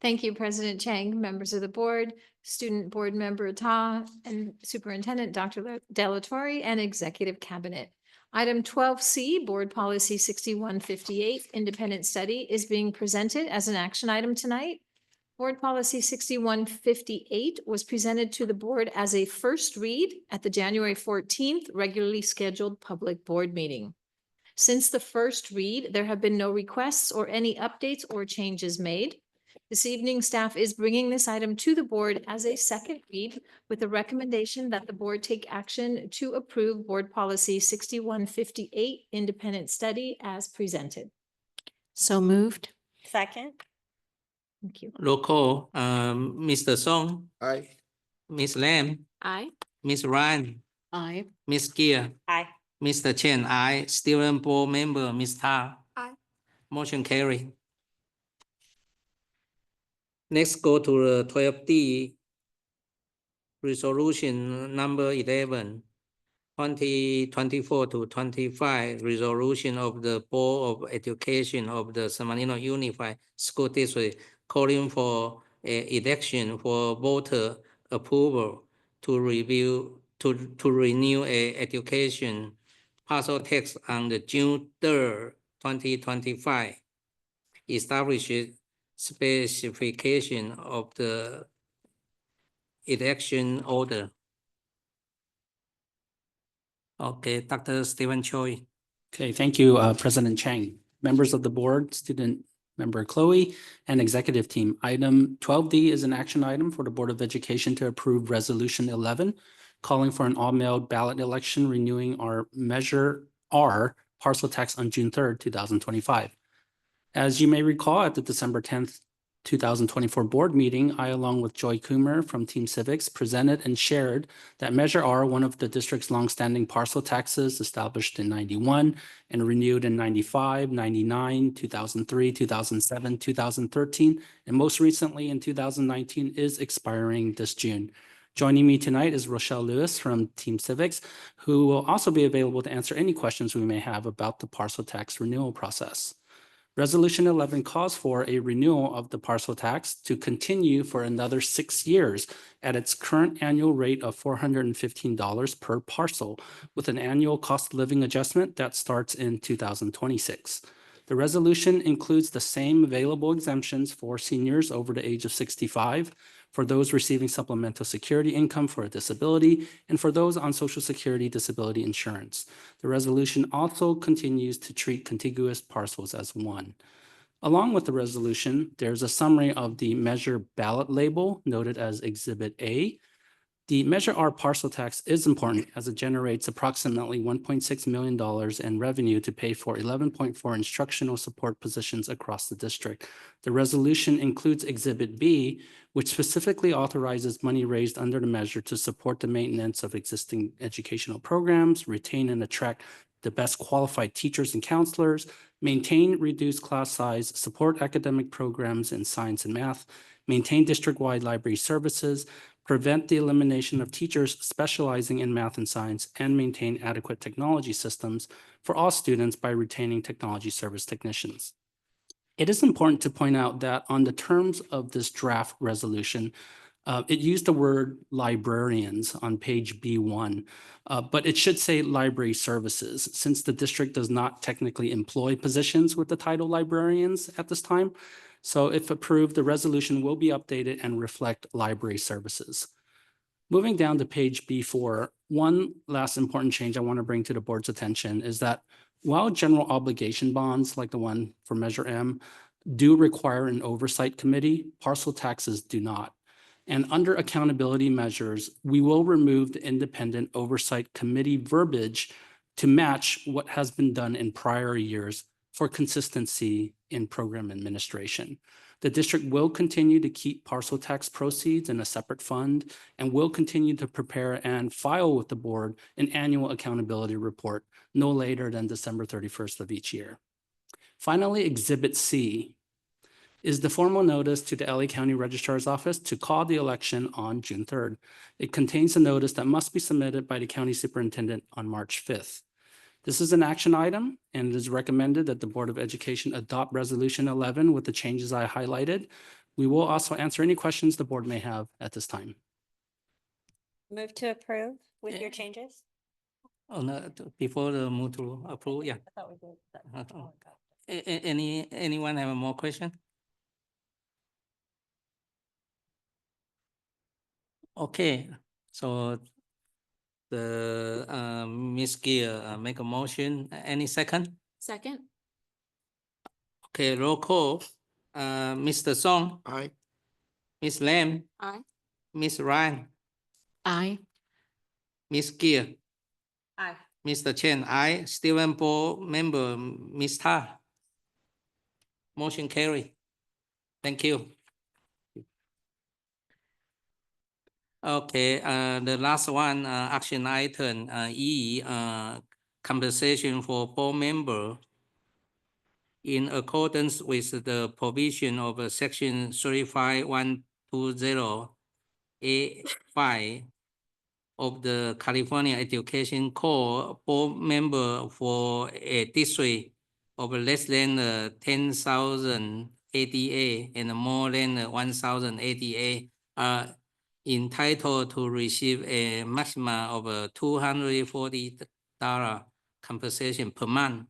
Speaker 3: Thank you, President Chang, members of the board, Student Board Member Ta, and Superintendent Dr. Delatorre, and Executive Cabinet. Item 12C, Board Policy 6158, Independent Study, is being presented as an action item tonight. Board Policy 6158 was presented to the board as a first read at the January 14th regularly scheduled public board meeting. Since the first read, there have been no requests or any updates or changes made. This evening, staff is bringing this item to the board as a second read with a recommendation that the board take action to approve Board Policy 6158 Independent Study as presented.
Speaker 8: So moved.
Speaker 14: Second.
Speaker 3: Thank you.
Speaker 1: Roll call, Mr. Song,
Speaker 2: Aye.
Speaker 1: Ms. Lam,
Speaker 7: Aye.
Speaker 1: Ms. Ryan,
Speaker 8: Aye.
Speaker 1: Ms. Gia,
Speaker 14: Aye.
Speaker 1: Mr. Chen, aye. Student Board Member, Ms. Ta.
Speaker 7: Aye.
Speaker 1: Motion carry. Next, go to the 12D. Resolution number 11, 2024 to 25, resolution of the Board of Education of the San Marino Unified School District calling for an election for voter approval to renew a education parcel tax on the June 3rd, 2025. Establishes specification of the election order. Okay, Dr. Stephen Choi.
Speaker 11: Okay, thank you, President Chang. Members of the board, student member Chloe, and executive team. Item 12D is an action item for the Board of Education to approve Resolution 11, calling for an all-mail ballot election renewing our Measure R parcel tax on June 3rd, 2025. As you may recall, at the December 10th, 2024 board meeting, I, along with Joy Coomer from Team Civics, presented and shared that Measure R, one of the district's longstanding parcel taxes established in 91 and renewed in 95, 99, 2003, 2007, 2013, and most recently in 2019 is expiring this June. Joining me tonight is Rochelle Lewis from Team Civics, who will also be available to answer any questions we may have about the parcel tax renewal process. Resolution 11 calls for a renewal of the parcel tax to continue for another 6 years at its current annual rate of $415 per parcel, with an annual cost of living adjustment that starts in 2026. The resolution includes the same available exemptions for seniors over the age of 65, for those receiving supplemental security income for a disability, and for those on Social Security disability insurance. The resolution also continues to treat contiguous parcels as one. Along with the resolution, there's a summary of the measure ballot label noted as Exhibit A. The Measure R parcel tax is important as it generates approximately $1.6 million in revenue to pay for 11.4 instructional support positions across the district. The resolution includes Exhibit B, which specifically authorizes money raised under the measure to support the maintenance of existing educational programs, retain and attract the best qualified teachers and counselors, maintain reduced class size, support academic programs in science and math, maintain district-wide library services, prevent the elimination of teachers specializing in math and science, and maintain adequate technology systems for all students by retaining technology service technicians. It is important to point out that on the terms of this draft resolution, it used the word librarians on page B1, but it should say library services, since the district does not technically employ positions with the title librarians at this time. So if approved, the resolution will be updated and reflect library services. Moving down to page B4, one last important change I want to bring to the board's attention is that while general obligation bonds, like the one for Measure M, do require an oversight committee, parcel taxes do not. And under accountability measures, we will remove the independent oversight committee verbiage to match what has been done in prior years for consistency in program administration. The district will continue to keep parcel tax proceeds in a separate fund and will continue to prepare and file with the board an annual accountability report no later than December 31st of each year. Finally, Exhibit C is the formal notice to the LA County Registrar's Office to call the election on June 3rd. It contains a notice that must be submitted by the county superintendent on March 5th. This is an action item, and it is recommended that the Board of Education adopt Resolution 11 with the changes I highlighted. We will also answer any questions the board may have at this time.
Speaker 14: Move to approve with your changes?
Speaker 1: Oh, no, before the move to approve, yeah.
Speaker 14: I thought we did.
Speaker 1: Anyone have more question? Okay, so the Ms. Gill make a motion. Any second?
Speaker 8: Second?
Speaker 1: Okay, roll call. Mr. Song,
Speaker 2: Aye.
Speaker 1: Ms. Lam,
Speaker 8: Aye.
Speaker 1: Ms. Ryan,
Speaker 8: Aye.
Speaker 1: Ms. Gill,
Speaker 14: Aye.
Speaker 1: Mr. Chen, I, Student Board Member, Ms. Ta. Motion carry. Thank you. Okay, the last one, action item, E, compensation for board member in accordance with the provision of section 35120A5 of the California Education Code, board member for a district of less than 10,000 ADA and more than 1,000 ADA are entitled to receive a maximum of $240 compensation per month.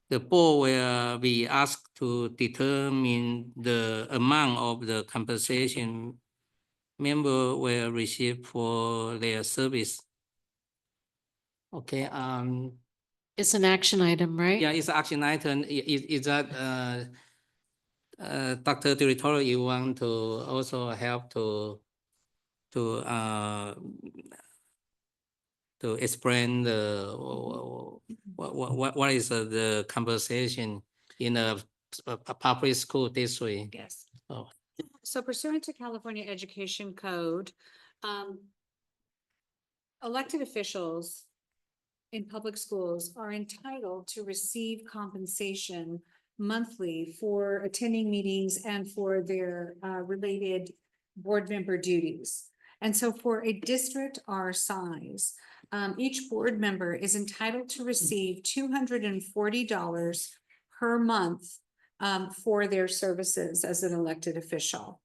Speaker 1: The board will be asked to determine the amount of the compensation member will receive for their service. Okay,
Speaker 8: It's an action item, right?
Speaker 1: yeah, it's action item. Is that Dr. Director, you want to also help to explain the what is the compensation in a public school district?
Speaker 15: Yes.
Speaker 1: Oh.
Speaker 15: So pursuant to California Education Code, elected officials in public schools are entitled to receive compensation monthly for attending meetings and for their related board member duties. And so for a district our size, each board member is entitled to receive $240 per month for their services as an elected official.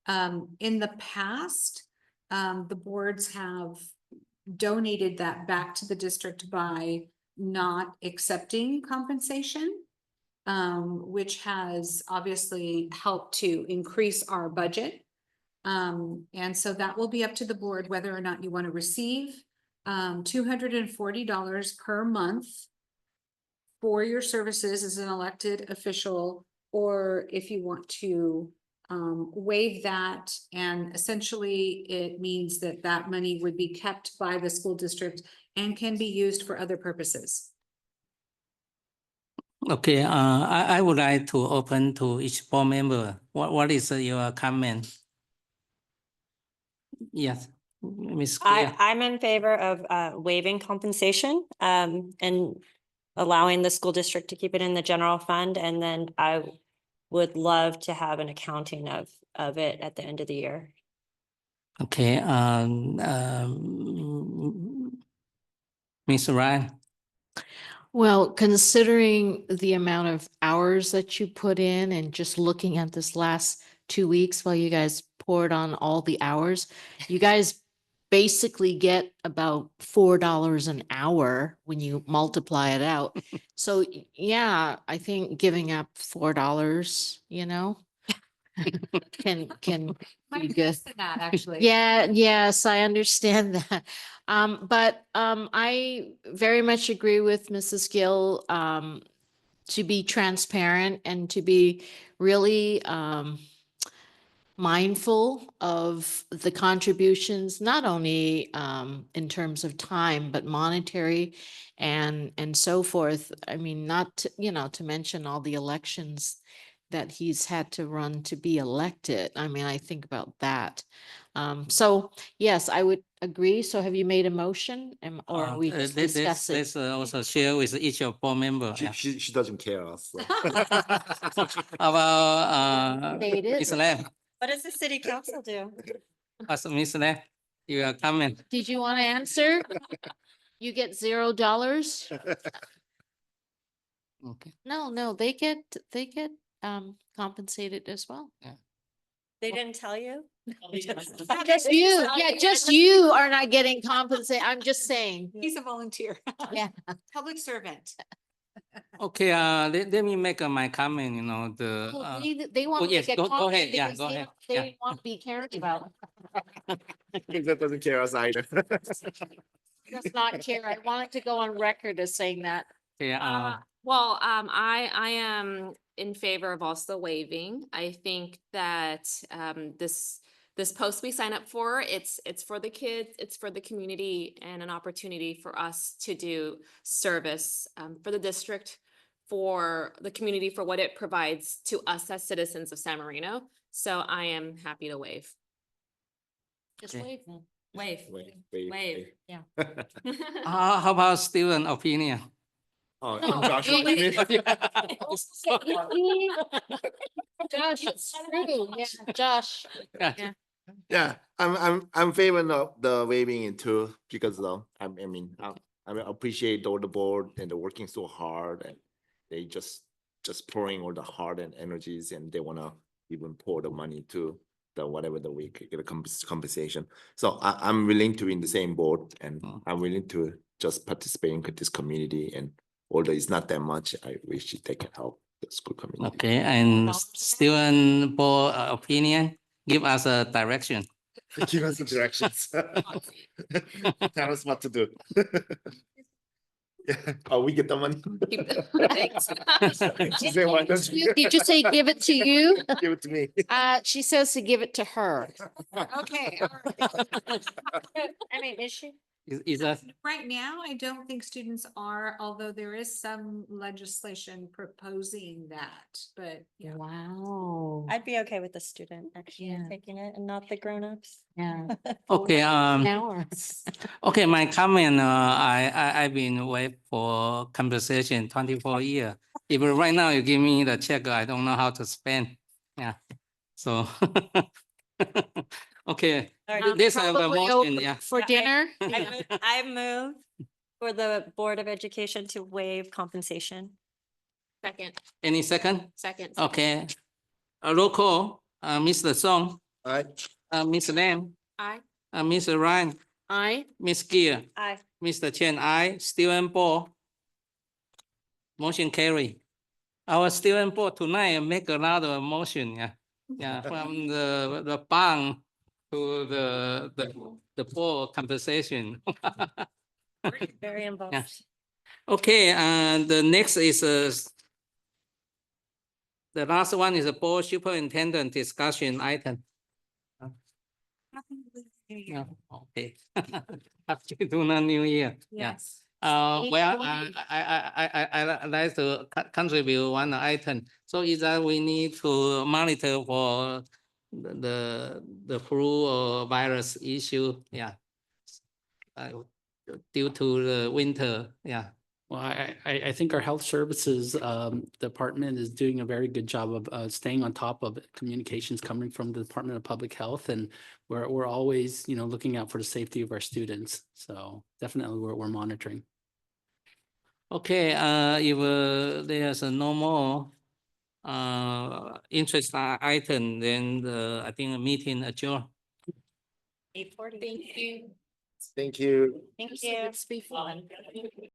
Speaker 15: In the past, the boards have donated that back to the district by not accepting compensation, which has obviously helped to increase our budget. And so that will be up to the board whether or not you want to receive $240 per month for your services as an elected official, or if you want to waive that, and essentially it means that that money would be kept by the school district and can be used for other purposes.
Speaker 1: Okay, I would like to open to each board member. What is your comment? Yes, Ms. Kia.
Speaker 14: I'm in favor of waiving compensation and allowing the school district to keep it in the general fund. And then I would love to have an accounting of it at the end of the year.
Speaker 1: Okay, Ms. Ryan.
Speaker 8: Well, considering the amount of hours that you put in and just looking at this last 2 weeks while you guys poured on all the hours, you guys basically get about $4 an hour when you multiply it out. So yeah, I think giving up $4, can be good.
Speaker 15: That actually.
Speaker 8: Yeah, yes, I understand that. But I very much agree with Mrs. Gill to be transparent and to be really mindful of the contributions, not only in terms of time, but monetary and so forth. I mean, not to, to mention all the elections that he's had to run to be elected. I mean, I think about that. So yes, I would agree. So have you made a motion or are we just discussing?
Speaker 1: Let's also share with each of board member.
Speaker 2: She doesn't care. So.
Speaker 1: About
Speaker 8: Stated.
Speaker 1: Ms. Lam.
Speaker 14: What does the city council do?
Speaker 1: Ms. Lam, your comment.
Speaker 8: Did you want to answer? You get $0.
Speaker 1: Okay.
Speaker 8: No, they get compensated as well.
Speaker 14: They didn't tell you?
Speaker 8: Just you, yeah, just you are not getting compensated. I'm just saying.
Speaker 15: He's a volunteer.
Speaker 8: Yeah.
Speaker 15: Public servant.
Speaker 1: Okay, let me make my comment, you know,
Speaker 8: Well, they want to
Speaker 1: yes,
Speaker 8: make a
Speaker 1: go ahead,
Speaker 8: comment
Speaker 1: yeah,
Speaker 8: because
Speaker 1: go
Speaker 8: they
Speaker 1: ahead,
Speaker 8: don't-
Speaker 1: yeah.
Speaker 8: they want to be cared about.
Speaker 2: That doesn't care us either.
Speaker 8: Does not care. I wanted to go on record as saying that.
Speaker 1: Yeah,
Speaker 13: Well, I am in favor of also waiving. I think that this post we sign up for, it's for the kids, it's for the community, and an opportunity for us to do service for the district, for the community, for what it provides to us as citizens of San Marino. So I am happy to waive.
Speaker 8: Just
Speaker 1: Okay.
Speaker 8: wave then.
Speaker 13: Waive. Waive.
Speaker 8: Yeah.
Speaker 1: how about student opinion?
Speaker 2: Oh,
Speaker 8: No,
Speaker 2: Josh,
Speaker 8: you-
Speaker 2: me?
Speaker 8: Josh, it's true. Yeah, Josh. Yeah.
Speaker 2: Yeah, I'm favoring of the waiving it too, because I mean, I appreciate all the board and they're working so hard and they just pouring all the heart and energies and they wanna even pour the money to the whatever the we could get a compensation. So I'm willing to be in the same boat and I'm willing to just participate in this community, and although it's not that much, I wish they can help the school community.
Speaker 1: Okay, and student board opinion, give us a direction.
Speaker 2: Give us the directions. Tell us what to do. Yeah. Oh, we get the money. She said, "Why don't you-"
Speaker 8: Did you say give it to you?
Speaker 2: Give it to me.
Speaker 8: She says to give it to her.
Speaker 15: Okay. All right.
Speaker 8: I mean, is she?
Speaker 1: Is that,
Speaker 15: Right now, I don't think students are, although there is some legislation proposing that, but yeah.
Speaker 8: Wow.
Speaker 14: I'd be okay with the student actually
Speaker 8: Yeah.
Speaker 14: taking it and not the grownups.
Speaker 8: Yeah.
Speaker 1: okay,
Speaker 8: Now or?
Speaker 1: okay, my comment, I've been wait for compensation 24 years. If right now you give me the check, I don't know how to spend. Yeah, so. Okay,
Speaker 14: All right.
Speaker 1: this have a
Speaker 8: Probably
Speaker 1: motion,
Speaker 8: over
Speaker 1: yeah.
Speaker 8: For
Speaker 14: Yeah,
Speaker 8: dinner?
Speaker 14: I move for the Board of Education to waive compensation.
Speaker 13: Second,
Speaker 1: Any second?
Speaker 13: second.
Speaker 1: Okay. A roll call, Mr. Song,
Speaker 2: Alright,
Speaker 1: Ms. Lam,
Speaker 13: Aye.
Speaker 1: Mr. Ryan,
Speaker 8: Aye.
Speaker 1: Ms. Gear,
Speaker 14: Aye.
Speaker 1: Mr. Chen, I, student board. Motion carry. Our student board tonight make a lot of motion, yeah. Yeah, from the bond to the board compensation.
Speaker 14: Very involved.
Speaker 1: Yeah. Okay, and the next is the last one is a board superintendent discussion item. Yeah, okay. Happy Lunar New Year. Yeah.
Speaker 15: Yes.
Speaker 1: Well, I like to contribute one item. So is that we need to monitor for the flu or virus issue, yeah. Due to the winter, yeah.
Speaker 11: Well, I think our health services department is doing a very good job of staying on top of communications coming from the Department of Public Health, and we're always, looking out for the safety of our students. So definitely we're monitoring.
Speaker 1: Okay, if there's no more interest item, then I think a meeting adjourned.
Speaker 14: 8:40.
Speaker 13: Thank you.
Speaker 2: thank you.
Speaker 14: Thank you.
Speaker 8: It's before.